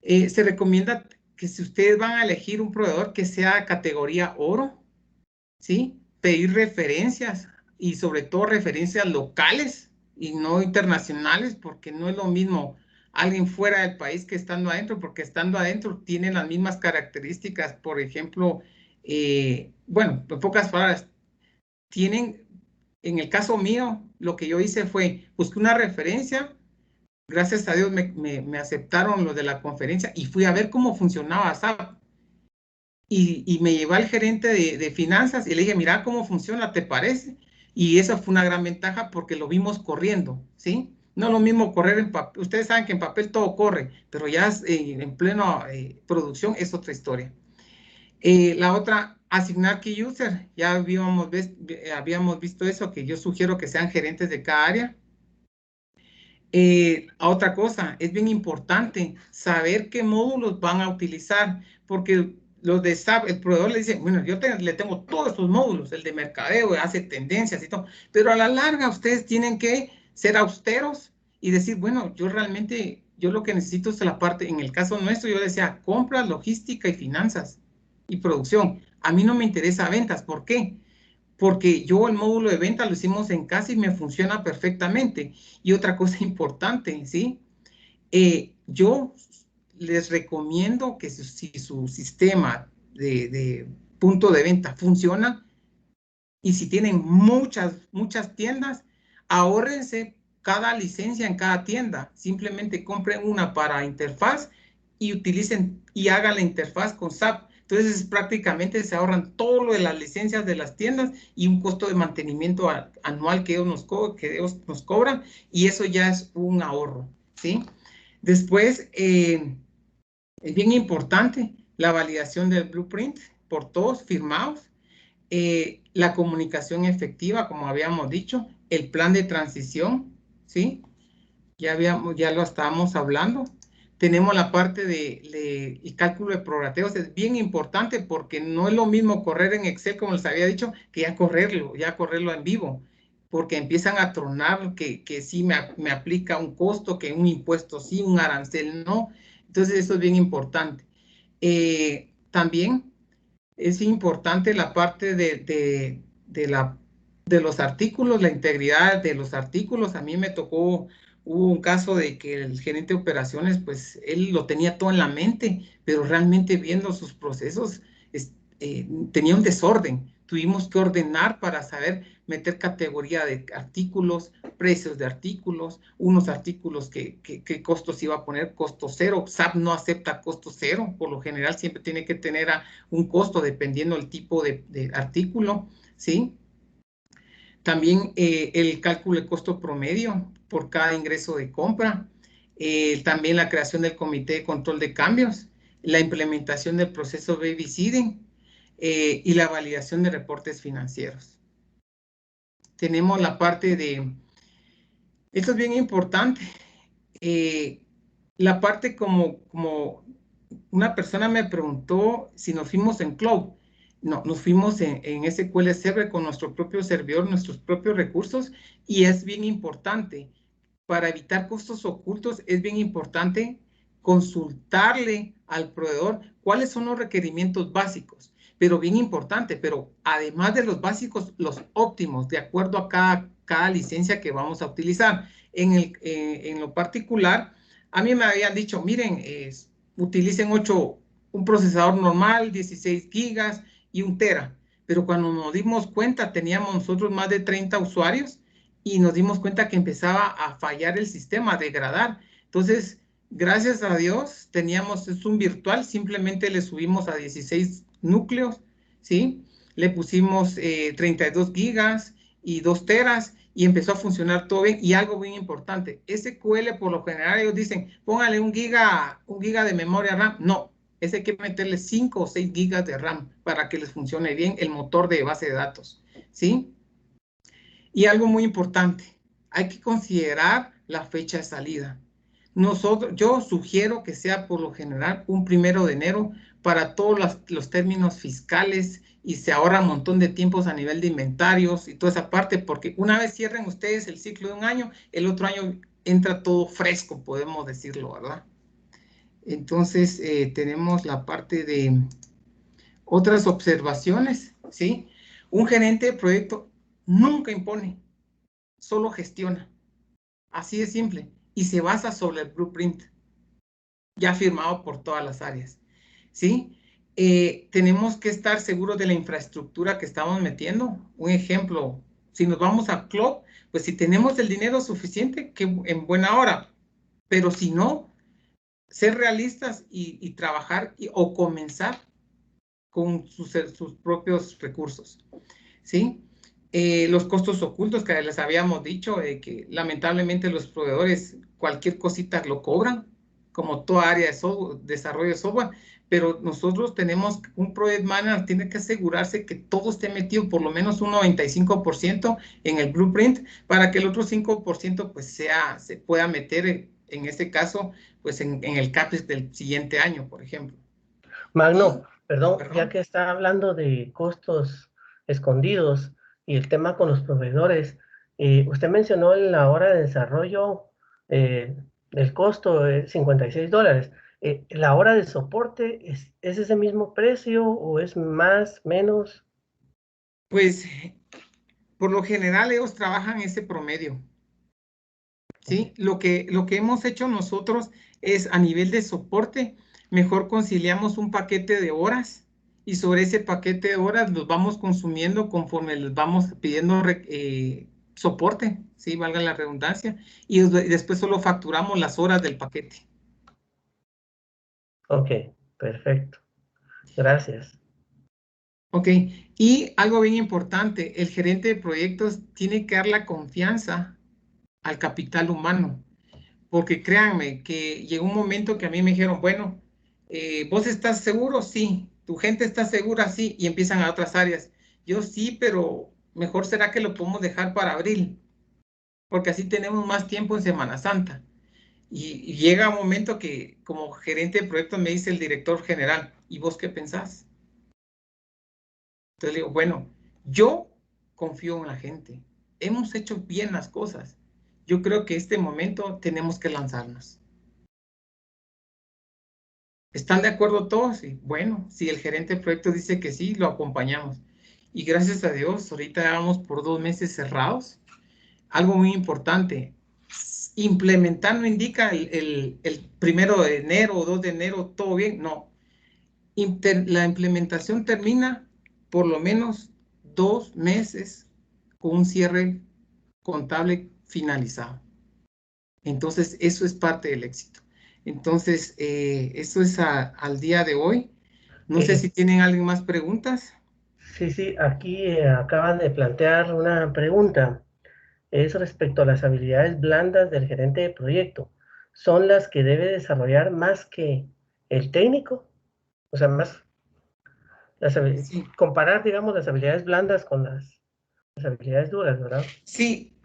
Se recomienda que si ustedes van a elegir un proveedor que sea categoría oro, ¿sí? Pedir referencias, y sobre todo referencias locales y no internacionales, porque no es lo mismo alguien fuera del país que estando adentro, porque estando adentro tienen las mismas características. Por ejemplo, bueno, en pocas palabras, en el caso mío, lo que yo hice fue, busqué una referencia, gracias a Dios me aceptaron los de la conferencia, y fui a ver cómo funcionaba SAP. Y me llevó al gerente de finanzas y le dije, mira cómo funciona, ¿te parece? Y esa fue una gran ventaja porque lo vimos corriendo, ¿sí? No es lo mismo correr en papel. Ustedes saben que en papel todo corre, pero ya en pleno producción es otra historia. La otra, asignar key user. Ya habíamos visto eso, que yo sugiero que sean gerentes de cada área. Otra cosa, es bien importante saber qué módulos van a utilizar, porque los de SAP, el proveedor le dice, bueno, le tengo todos estos módulos, el de mercadeo, hace tendencias y todo, pero a la larga ustedes tienen que ser austeros y decir, bueno, yo lo que necesito es la parte, en el caso nuestro, yo decía, compras, logística y finanzas y producción. A mí no me interesa ventas. ¿Por qué? Porque yo el módulo de venta lo hicimos en casa y me funciona perfectamente. Y otra cosa importante, ¿sí? Yo les recomiendo que si su sistema de punto de venta funciona, y si tienen muchas tiendas, ahórrense cada licencia en cada tienda. Simplemente compren una para interfaz y utilicen y hagan la interfaz con SAP. Entonces prácticamente se ahorran todo lo de las licencias de las tiendas y un costo de mantenimiento anual que ellos nos cobran, y eso ya es un ahorro, ¿sí? Después, es bien importante la validación del blueprint por todos firmados, la comunicación efectiva, como habíamos dicho, el plan de transición, ¿sí? Ya lo estábamos hablando. Tenemos la parte el cálculo de prorrateos, es bien importante porque no es lo mismo correr en Excel, como les había dicho, que ya correrlo en vivo, porque empiezan a tronar que sí me aplica un costo, que un impuesto sí, un arancel no. Entonces eso es bien importante. También es importante la parte de los artículos, la integridad de los artículos. A mí me tocó, hubo un caso de que el gerente de operaciones, pues él lo tenía todo en la mente, pero realmente viendo sus procesos, tenía un desorden. Tuvimos que ordenar para saber meter categoría de artículos, precios de artículos, unos artículos qué costos iba a poner, costo cero. SAP no acepta costo cero, por lo general siempre tiene que tener un costo dependiendo del tipo de artículo, ¿sí? También el cálculo de costo promedio por cada ingreso de compra. También la creación del comité de control de cambios, la implementación del proceso babysitting y la validación de reportes financieros. Tenemos la parte esto es bien importante, la parte como una persona me preguntó si nos fuimos en cloud. No, nos fuimos en SQL Server con nuestro propio servidor, nuestros propios recursos, y es bien importante. Para evitar costos ocultos, es bien importante consultarle al proveedor cuáles son los requerimientos básicos, pero bien importante, pero además de los básicos, los óptimos, de acuerdo a cada cada licencia que vamos a utilizar. En lo particular, a mí me habían dicho, miren, utilicen un procesador normal, 16 gigas y 1 tera. Pero cuando nos dimos cuenta, teníamos nosotros más de 30 usuarios y nos dimos cuenta que empezaba a fallar el sistema, a degradar. Entonces, gracias a Dios, teníamos un virtual, simplemente le subimos a 16 núcleos, ¿sí? Le pusimos 32 gigas y 2 teras y empezó a funcionar todo bien. Y algo bien importante, SQL por lo general ellos dicen, póngale 1 giga de memoria RAM. No, ese hay que meterle 5 o 6 gigas de RAM para que les funcione bien el motor de base de datos, ¿sí? Y algo muy importante, hay que considerar la fecha de salida. Yo sugiero que sea por lo general un 1 de enero para todos los términos fiscales y se ahorra un montón de tiempos a nivel de inventarios y toda esa parte, porque una vez cierren ustedes el ciclo de un año, el otro año entra todo fresco, podemos decirlo, ¿verdad? Entonces, tenemos la parte de otras observaciones, ¿sí? Un gerente de proyecto nunca impone, solo gestiona. Así de simple. Y se basa sobre el blueprint, ya firmado por todas las áreas, ¿sí? Tenemos que estar seguros de la infraestructura que estamos metiendo. Un ejemplo, si nos vamos a cloud, pues si tenemos el dinero suficiente, que en buena hora. Pero si no, ser realistas y trabajar o comenzar con sus propios recursos, ¿sí? Los costos ocultos que les habíamos dicho, que lamentablemente los proveedores cualquier cosita lo cobran, como toda área de desarrollo de software, pero nosotros tenemos un project manager, tiene que asegurarse que todo esté metido por lo menos un 95% en el blueprint para que el otro 5% pues se pueda meter en este caso pues en el CAPEX del siguiente año, por ejemplo. Magno, perdón, ya que está hablando de costos escondidos y el tema con los proveedores, usted mencionó en la hora de desarrollo el costo de $56. ¿La hora de soporte es ese mismo precio o es más, menos? Pues por lo general ellos trabajan ese promedio, ¿sí? Lo que hemos hecho nosotros es a nivel de soporte, mejor conciliamos un paquete de horas y sobre ese paquete de horas los vamos consumiendo conforme les vamos pidiendo soporte, ¿sí? Valga la redundancia, y después solo facturamos las horas del paquete. Ok, perfecto. Gracias. Ok, y algo bien importante, el gerente de proyectos tiene que dar la confianza al capital humano. Porque créanme que llegó un momento que a mí me dijeron, bueno, ¿vos estás seguro? Sí. ¿Tu gente está segura? Sí. Y empiezan a otras áreas. Yo sí, pero mejor será que lo podemos dejar para abril, porque así tenemos más tiempo en Semana Santa. Y llega un momento que como gerente de proyectos me dice el director general, ¿y vos qué pensás? Entonces le digo, bueno, yo confío en la gente. Hemos hecho bien las cosas. Yo creo que este momento tenemos que lanzarnos. ¿Están de acuerdo todos? Y bueno, si el gerente de proyecto dice que sí, lo acompañamos. Y gracias a Dios, ahorita vamos por 2 meses cerrados. Algo muy importante, implementar no indica el 1 de enero o 2 de enero, todo bien. No, la implementación termina por lo menos 2 meses con un cierre contable finalizado. Entonces, eso es parte del éxito. Entonces, eso es al día de hoy. No sé si tienen alguien más preguntas. Sí, aquí acaban de plantear una pregunta. Es respecto a las habilidades blandas del gerente de proyecto. ¿Son las que debe desarrollar más que el técnico? O sea, más Sí, comparar, digamos, las habilidades blandas con las habilidades duras, ¿verdad? sí,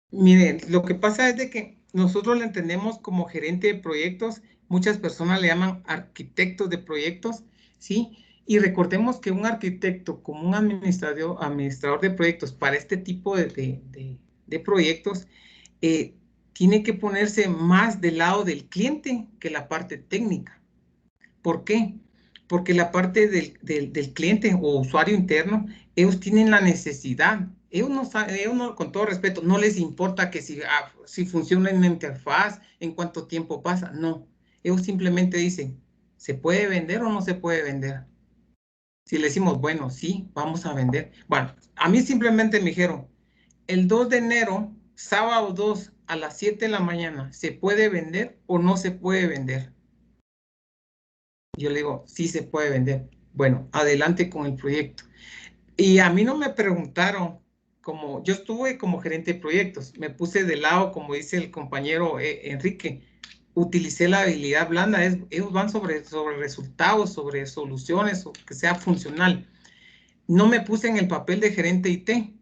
miren, lo que pasa es de que nosotros le entendemos como gerente de proyectos, muchas personas le llaman arquitectos de proyectos, ¿sí? Y recordemos que un arquitecto como un administrador de proyectos para este tipo de proyectos, tiene que ponerse más del lado del cliente que la parte técnica. ¿Por qué? porque la parte del cliente o usuario interno, ellos tienen la necesidad. Ellos no, con todo respeto, no les importa que si funciona en la interfaz, en cuánto tiempo pasa. No, ellos simplemente dicen, ¿se puede vender o no se puede vender? Si le decimos, bueno, sí, vamos a vender. Bueno, a mí simplemente me dijeron, el 2 de enero, sábado 2 a las 7 de la mañana, ¿se puede vender o no se puede vender? Yo le digo, sí se puede vender. Bueno, adelante con el proyecto. Y a mí no me preguntaron, como yo estuve como gerente de proyectos, me puse de lado, como dice el compañero Enrique, utilicé la habilidad blanda, ellos van sobre resultados, sobre soluciones, o que sea funcional. No me puse en el papel de gerente IT,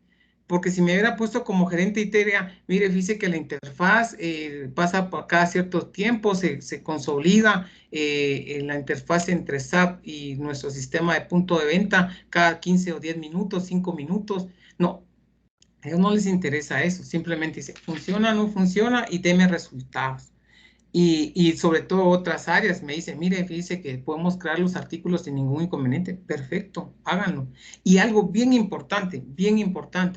porque si me hubiera puesto como gerente IT, diría, mire, fíjese que la interfaz pasa por cada cierto tiempo, se consolida en la interfaz entre SAP y nuestro sistema de punto de venta cada 15 o 10 minutos, 5 minutos. No, a ellos no les interesa eso, simplemente dice, funciona, no funciona y deme resultados. Y sobre todo otras áreas me dicen, mire, dice que podemos crear los artículos sin ningún inconveniente. Perfecto, háganlo. Y algo bien importante,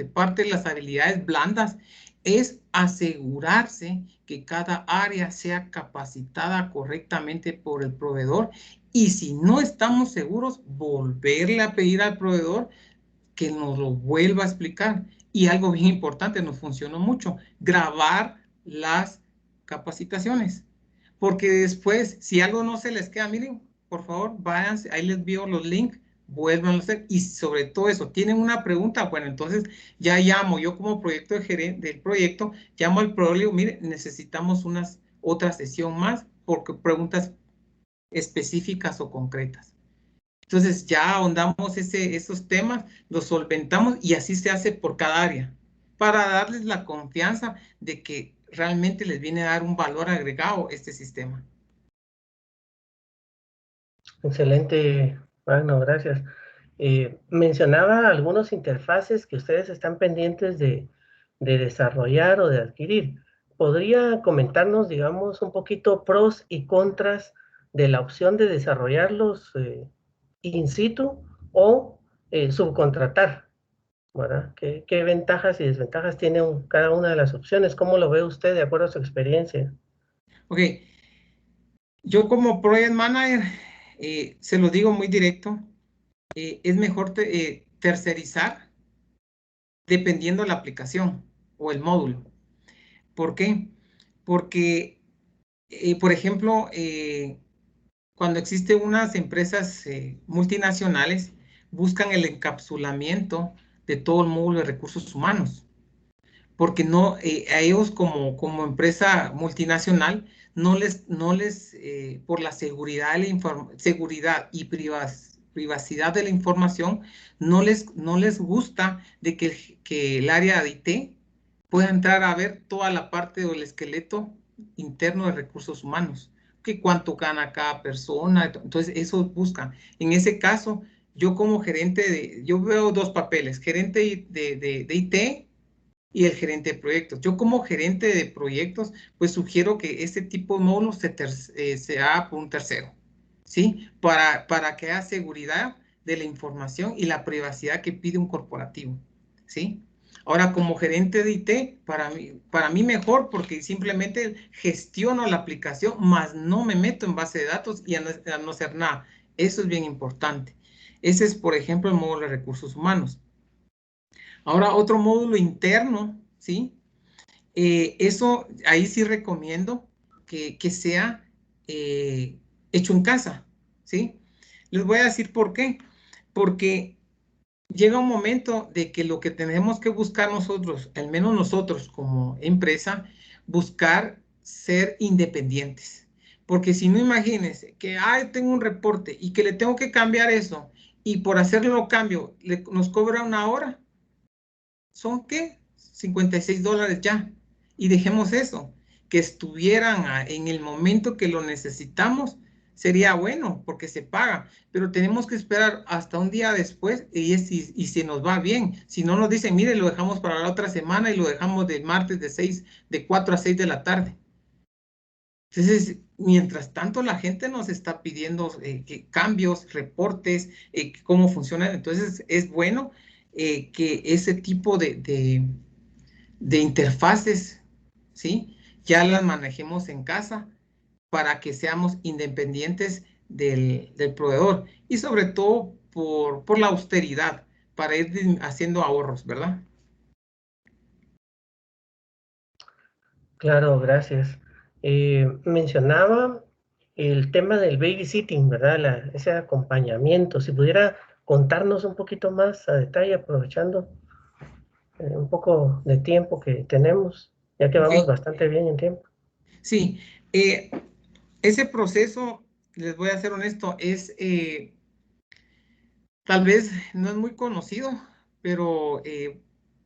parte de las habilidades blandas es asegurarse que cada área sea capacitada correctamente por el proveedor. Y si no estamos seguros, volverle a pedir al proveedor que nos lo vuelva a explicar. Y algo bien importante, nos funcionó mucho, grabar las capacitaciones. Porque después, si algo no se les queda, miren, por favor, váyanse, ahí les envío los links, vuelvan a hacer. Y sobre todo eso, ¿tienen una pregunta? Bueno, entonces ya llamo, yo como proyecto de gerente del proyecto, llamo al proveedor y digo, mire, necesitamos otra sesión más, porque preguntas específicas o concretas. Entonces ya ahondamos esos temas, los solventamos y así se hace por cada área, para darles la confianza de que realmente les viene a dar un valor agregado este sistema. Excelente, Magno, gracias. Mencionaba algunos interfaces que ustedes están pendientes de desarrollar o de adquirir. ¿Podría comentarnos, digamos, un poquito pros y contras de la opción de desarrollarlos in situ o subcontratar? ¿Verdad? ¿Qué ventajas y desventajas tiene cada una de las opciones? ¿Cómo lo ve usted de acuerdo a su experiencia? Ok, yo como Project Manager, se lo digo muy directo, es mejor tercerizar dependiendo de la aplicación o el módulo. ¿Por qué? Porque, por ejemplo, cuando existen unas empresas multinacionales, buscan el encapsulamiento de todo el módulo de recursos humanos, porque no, a ellos como empresa multinacional, por la seguridad, seguridad y privacidad de la información, no les gusta de que el área de IT pueda entrar a ver toda la parte del esqueleto interno de recursos humanos, que cuánto gana cada persona, entonces eso buscan. En ese caso, yo como gerente yo veo dos papeles, gerente de IT y el gerente de proyectos. Yo como gerente de proyectos, pues sugiero que este tipo de módulos se haga por un tercero, ¿sí? Para que haya seguridad de la información y la privacidad que pide un corporativo, ¿sí? Ahora, como gerente de IT, para mí mejor porque simplemente gestiono la aplicación, más no me meto en base de datos y a no hacer nada. Eso es bien importante. Ese es, por ejemplo, el módulo de recursos humanos. Ahora, otro módulo interno, ¿sí? Eso, ahí sí recomiendo que sea hecho en casa, ¿sí? Les voy a decir por qué. Porque llega un momento de que lo que tenemos que buscar nosotros, al menos nosotros como empresa, buscar ser independientes. Porque si no, imagínense que tengo un reporte y que le tengo que cambiar eso y por hacerlo cambio nos cobra una hora. ¿Son qué? $56 ya. Y dejemos eso, que estuvieran en el momento que lo necesitamos, sería bueno porque se paga, pero tenemos que esperar hasta un día después y si nos va bien. Si no nos dicen, mire, lo dejamos para la otra semana y lo dejamos de martes de 4 a 6 de la tarde. Entonces, mientras tanto la gente nos está pidiendo cambios, reportes, cómo funcionan. Entonces es bueno que ese tipo de interfaces, ¿sí? Ya las manejemos en casa para que seamos independientes del proveedor y sobre todo por la austeridad, para ir haciendo ahorros, ¿verdad? Claro, gracias. Mencionaba el tema del babysitting, ¿verdad? Ese acompañamiento. Si pudiera contarnos un poquito más a detalle, aprovechando un poco de tiempo que tenemos, ya que Ok, vamos bastante bien en tiempo. sí. Ese proceso, les voy a ser honesto, tal vez no es muy conocido, pero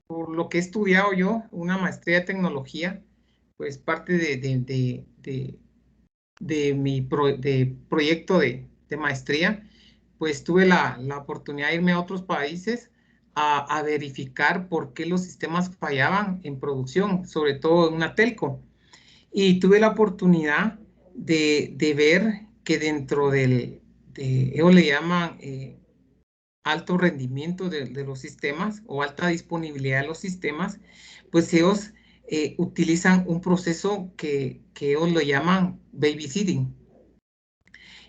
por lo que he estudiado yo, una maestría de tecnología, pues parte de mi proyecto de maestría, pues tuve la oportunidad de irme a otros países a verificar por qué los sistemas fallaban en producción, sobre todo en una telco. Y tuve la oportunidad de ver que dentro ellos le llaman alto rendimiento de los sistemas o alta disponibilidad de los sistemas, pues ellos utilizan un proceso que ellos lo llaman babysitting.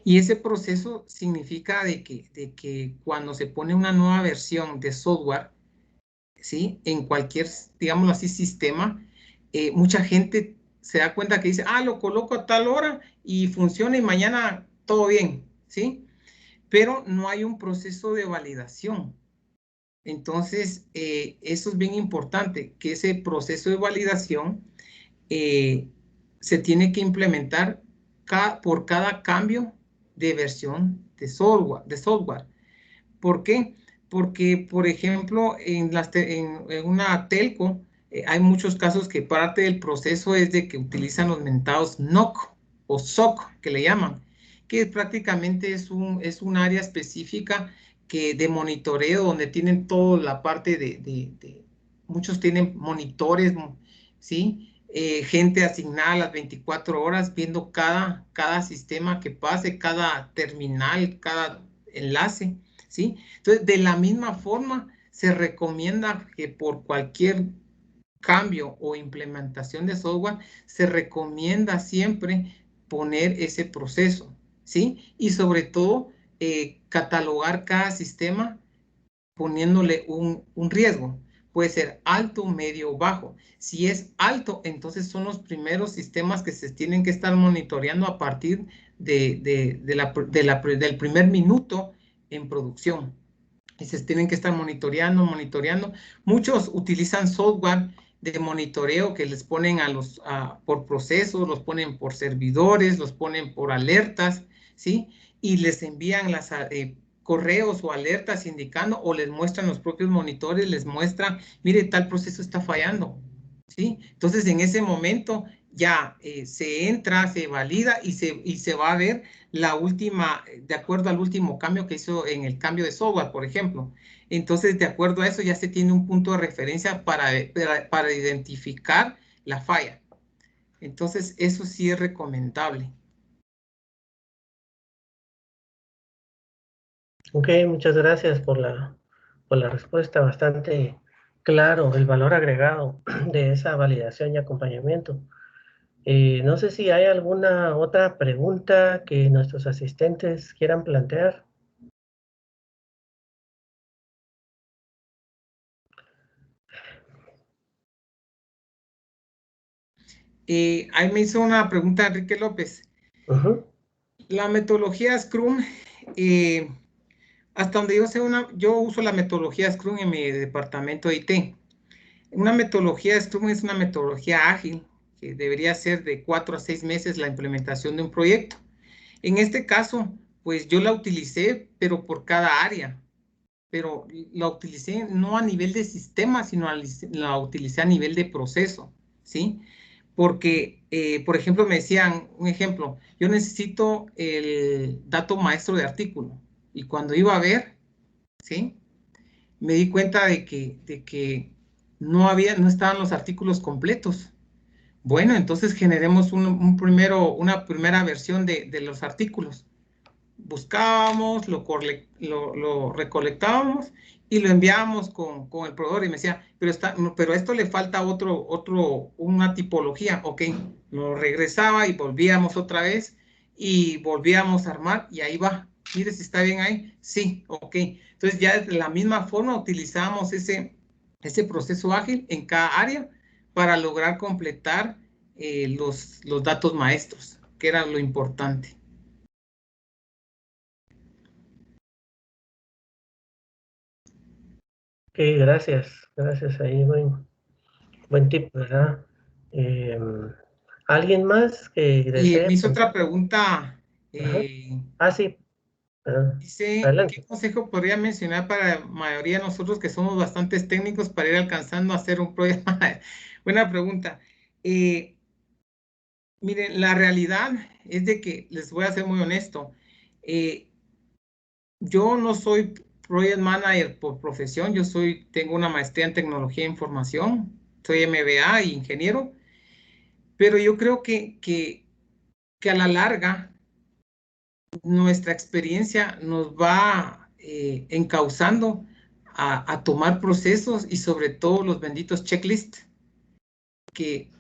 Y ese proceso significa de que cuando se pone una nueva versión de software, ¿sí? En cualquier, digámoslo así, sistema, mucha gente se da cuenta que dice, lo coloco a tal hora y funciona y mañana todo bien, ¿sí? Pero no hay un proceso de validación. Entonces, eso es bien importante, que ese proceso de validación se tiene que implementar por cada cambio de versión de software. ¿Por qué? Porque, por ejemplo, en una telco, hay muchos casos que parte del proceso es de que utilizan los mentados NOC o SOC, que le llaman, que prácticamente es un área específica de monitoreo donde tienen toda la parte muchos tienen monitores, ¿sí? Gente asignada a las 24 horas viendo cada sistema que pase, cada terminal, cada enlace, ¿sí? Entonces, de la misma forma, se recomienda que por cualquier cambio o implementación de software, se recomienda siempre poner ese proceso, ¿sí? Y sobre todo, catalogar cada sistema poniéndole un riesgo. Puede ser alto, medio o bajo. Si es alto, entonces son los primeros sistemas que se tienen que estar monitoreando a partir del primer minuto en producción. Y se tienen que estar monitoreando. Muchos utilizan software de monitoreo que les ponen por procesos, los ponen por servidores, los ponen por alertas, ¿sí? Y les envían correos o alertas indicando o les muestran los propios monitores, les muestran, mire, tal proceso está fallando, ¿sí? Entonces, en ese momento ya se entra, se valida y se va a ver la última, de acuerdo al último cambio que hizo en el cambio de software, por ejemplo. Entonces, de acuerdo a eso, ya se tiene un punto de referencia para identificar la falla. Entonces, eso sí es recomendable. Ok, muchas gracias por la respuesta, bastante claro el valor agregado de esa validación y acompañamiento. No sé si hay alguna otra pregunta que nuestros asistentes quieran plantear. Ahí me hizo una pregunta Enrique López. Ujú. La metodología Scrum, hasta donde yo sé, yo uso la metodología Scrum en mi departamento de IT. Una metodología Scrum es una metodología ágil que debería ser de 4 a 6 meses la implementación de un proyecto. En este caso, pues yo la utilicé, pero por cada área, pero la utilicé no a nivel de sistema, sino la utilicé a nivel de proceso, ¿sí? Porque, por ejemplo, me decían, un ejemplo, yo necesito el dato maestro de artículo, y cuando iba a ver, ¿sí? Me di cuenta de que no estaban los artículos completos, Bueno, entonces generemos una primera versión de los artículos. Buscábamos, lo recolectábamos y lo enviábamos con el proveedor y me decía, pero a esto le falta una tipología. Ok, lo regresaba y volvíamos otra vez y volvíamos a armar y ahí va. Mire si está bien ahí. Sí, ok. Entonces ya de la misma forma utilizábamos ese proceso ágil en cada área para lograr completar los datos maestros, que era lo importante. Ok, gracias, ahí, buen tip, ¿verdad? ¿Alguien más que Y desee me hizo otra preguntar? pregunta. Ajá. Ah, sí, Dice, adelante. ¿qué consejo podría mencionar para la mayoría de nosotros que somos bastante técnicos para ir alcanzando a hacer un proyecto? Buena pregunta. Miren, la realidad es de que, les voy a ser muy honesto, yo no soy project manager por profesión, tengo una maestría en tecnología de información, soy MBA y ingeniero, pero yo creo que a la larga nuestra experiencia nos va encauzando a tomar procesos y sobre todo los benditos checklists, que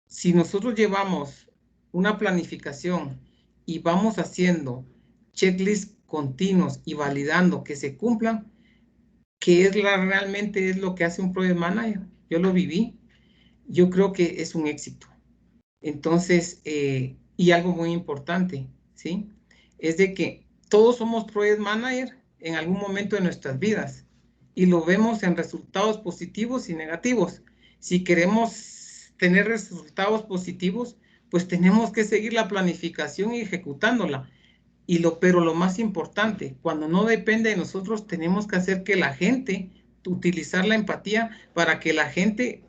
si nosotros llevamos una planificación y vamos haciendo checklists continuos y validando que se cumplan, que realmente es lo que hace un project manager. Yo lo viví, yo creo que es un éxito. Entonces, y algo muy importante, ¿sí? Es de que todos somos project manager en algún momento de nuestras vidas y lo vemos en resultados positivos y negativos. Si queremos tener resultados positivos, pues tenemos que seguir la planificación y ejecutándola. Pero lo más importante, cuando no depende de nosotros, tenemos que hacer que la gente, utilizar la empatía para que la gente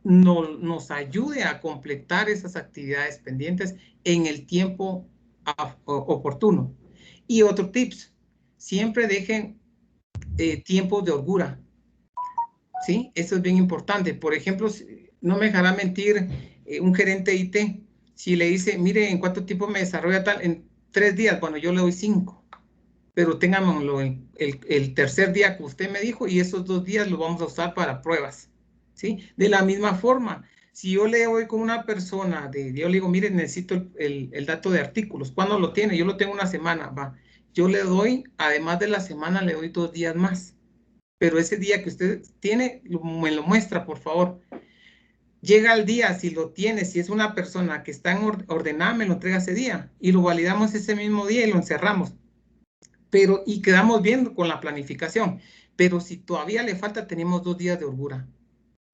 nos ayude a completar esas actividades pendientes en el tiempo oportuno. Y otro tips, siempre dejen tiempos de holgura, ¿sí? Eso es bien importante. Por ejemplo, no me dejará mentir un gerente de IT, si le dice, mire, ¿en cuánto tiempo me desarrolla tal? En 3 días, bueno, yo le doy 5, pero ténganlo el tercer día que usted me dijo y esos 2 días lo vamos a usar para pruebas, ¿sí? De la misma forma, si yo le doy con una persona, yo le digo, mire, necesito el dato de artículos, ¿cuándo lo tiene? Yo lo tengo una semana, va. Yo le doy, además de la semana, le doy 2 días más, pero ese día que usted tiene, me lo muestra, por favor. Llega el día, si lo tiene, si es una persona que está ordenada, me lo entrega ese día y lo validamos ese mismo día y lo encerramos. Y quedamos bien con la planificación. Pero si todavía le falta, tenemos 2 días de holgura.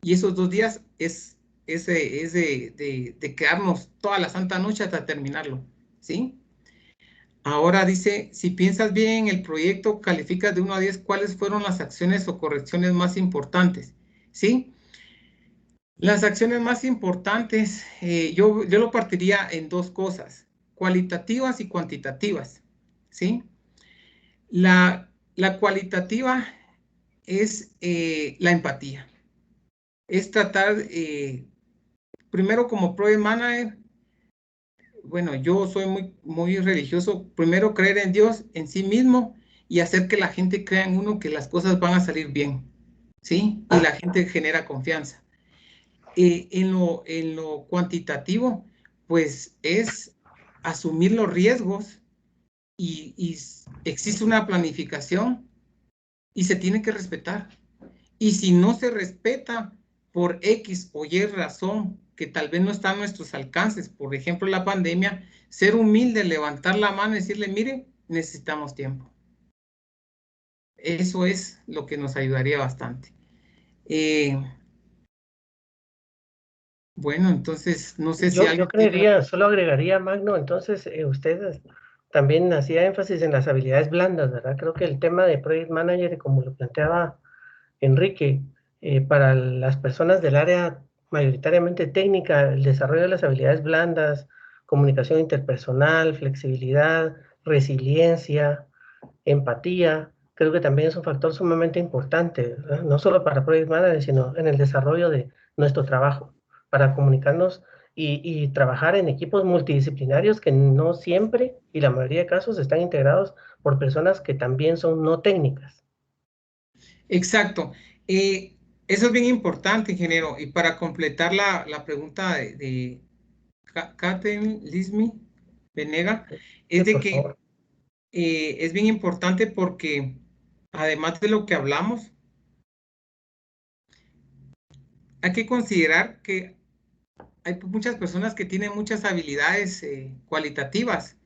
Y esos 2 días es de quedarnos toda la santa noche hasta terminarlo, ¿sí? Ahora dice, si piensas bien en el proyecto, calificas de 1 a 10, ¿cuáles fueron las acciones o correcciones más importantes? ¿Sí? Las acciones más importantes, yo lo partiría en 2 cosas, cualitativas y cuantitativas, ¿sí? La cualitativa es la empatía. Es tratar, primero como project manager, bueno, yo soy muy religioso, primero creer en Dios, en sí mismo, y hacer que la gente crea en uno que las cosas van a salir bien, ¿sí? Y la gente genera confianza. En lo cuantitativo, pues es asumir los riesgos y existe una planificación y se tiene que respetar. Y si no se respeta por X o Y razón que tal vez no está a nuestros alcances, por ejemplo la pandemia, ser humilde, levantar la mano y decirle, mire, necesitamos tiempo. Eso es lo que nos ayudaría bastante. Bueno, entonces, no sé si Yo alguien tiene... creería, solo agregaría, Magno, entonces usted también hacía énfasis en las habilidades blandas, ¿verdad? Creo que el tema de Project Manager, como lo planteaba Enrique, para las personas del área mayoritariamente técnica, el desarrollo de las habilidades blandas, comunicación interpersonal, flexibilidad, resiliencia, empatía, creo que también es un factor sumamente importante, ¿verdad? No solo para Project Manager, sino en el desarrollo de nuestro trabajo. para comunicarnos y trabajar en equipos multidisciplinarios que no siempre, y la mayoría de casos, están integrados por personas que también son no técnicas. Exacto. Eso es bien importante, ingeniero. Y para completar la pregunta de Catherine Lismi Venega, Sí, es de por que favor. es bien importante porque además de lo que hablamos, hay que considerar que hay muchas personas que tienen muchas habilidades cualitativas,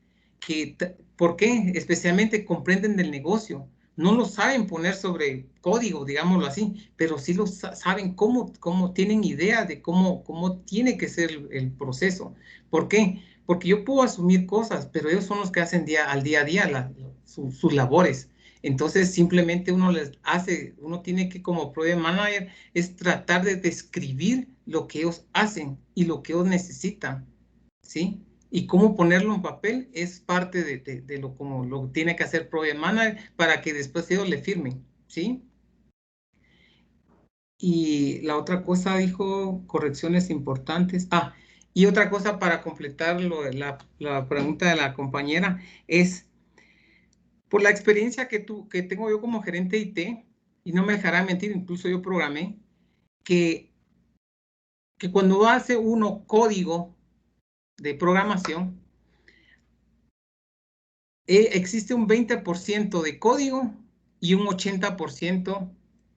¿por qué? Especialmente comprenden del negocio. No lo saben poner sobre código, digámoslo así, pero sí lo saben cómo tienen idea de cómo tiene que ser el proceso. ¿Por qué? Porque yo puedo asumir cosas, pero ellos son los que hacen al día a día sus labores. Entonces, simplemente uno tiene que como Project Manager es tratar de describir lo que ellos hacen y lo que ellos necesitan, ¿sí? Y cómo ponerlo en papel es parte de como lo tiene que hacer Project Manager para que después ellos le firmen, ¿sí? Y la otra cosa dijo correcciones importantes. Y otra cosa para completar la pregunta de la compañera es, por la experiencia que tengo yo como gerente IT, y no me dejará mentir, incluso yo programé, que cuando hace uno código de programación, existe un 20% de código y un 80%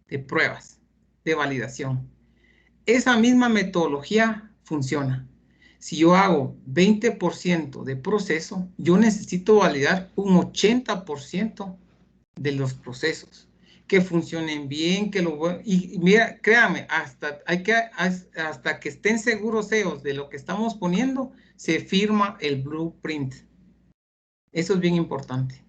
de pruebas de validación. Esa misma metodología funciona. Si yo hago 20% de proceso, yo necesito validar un 80% de los procesos, que funcionen bien, y mira, créame, hasta que estén seguros ellos de lo que estamos poniendo, se firma el blueprint. Eso es bien importante.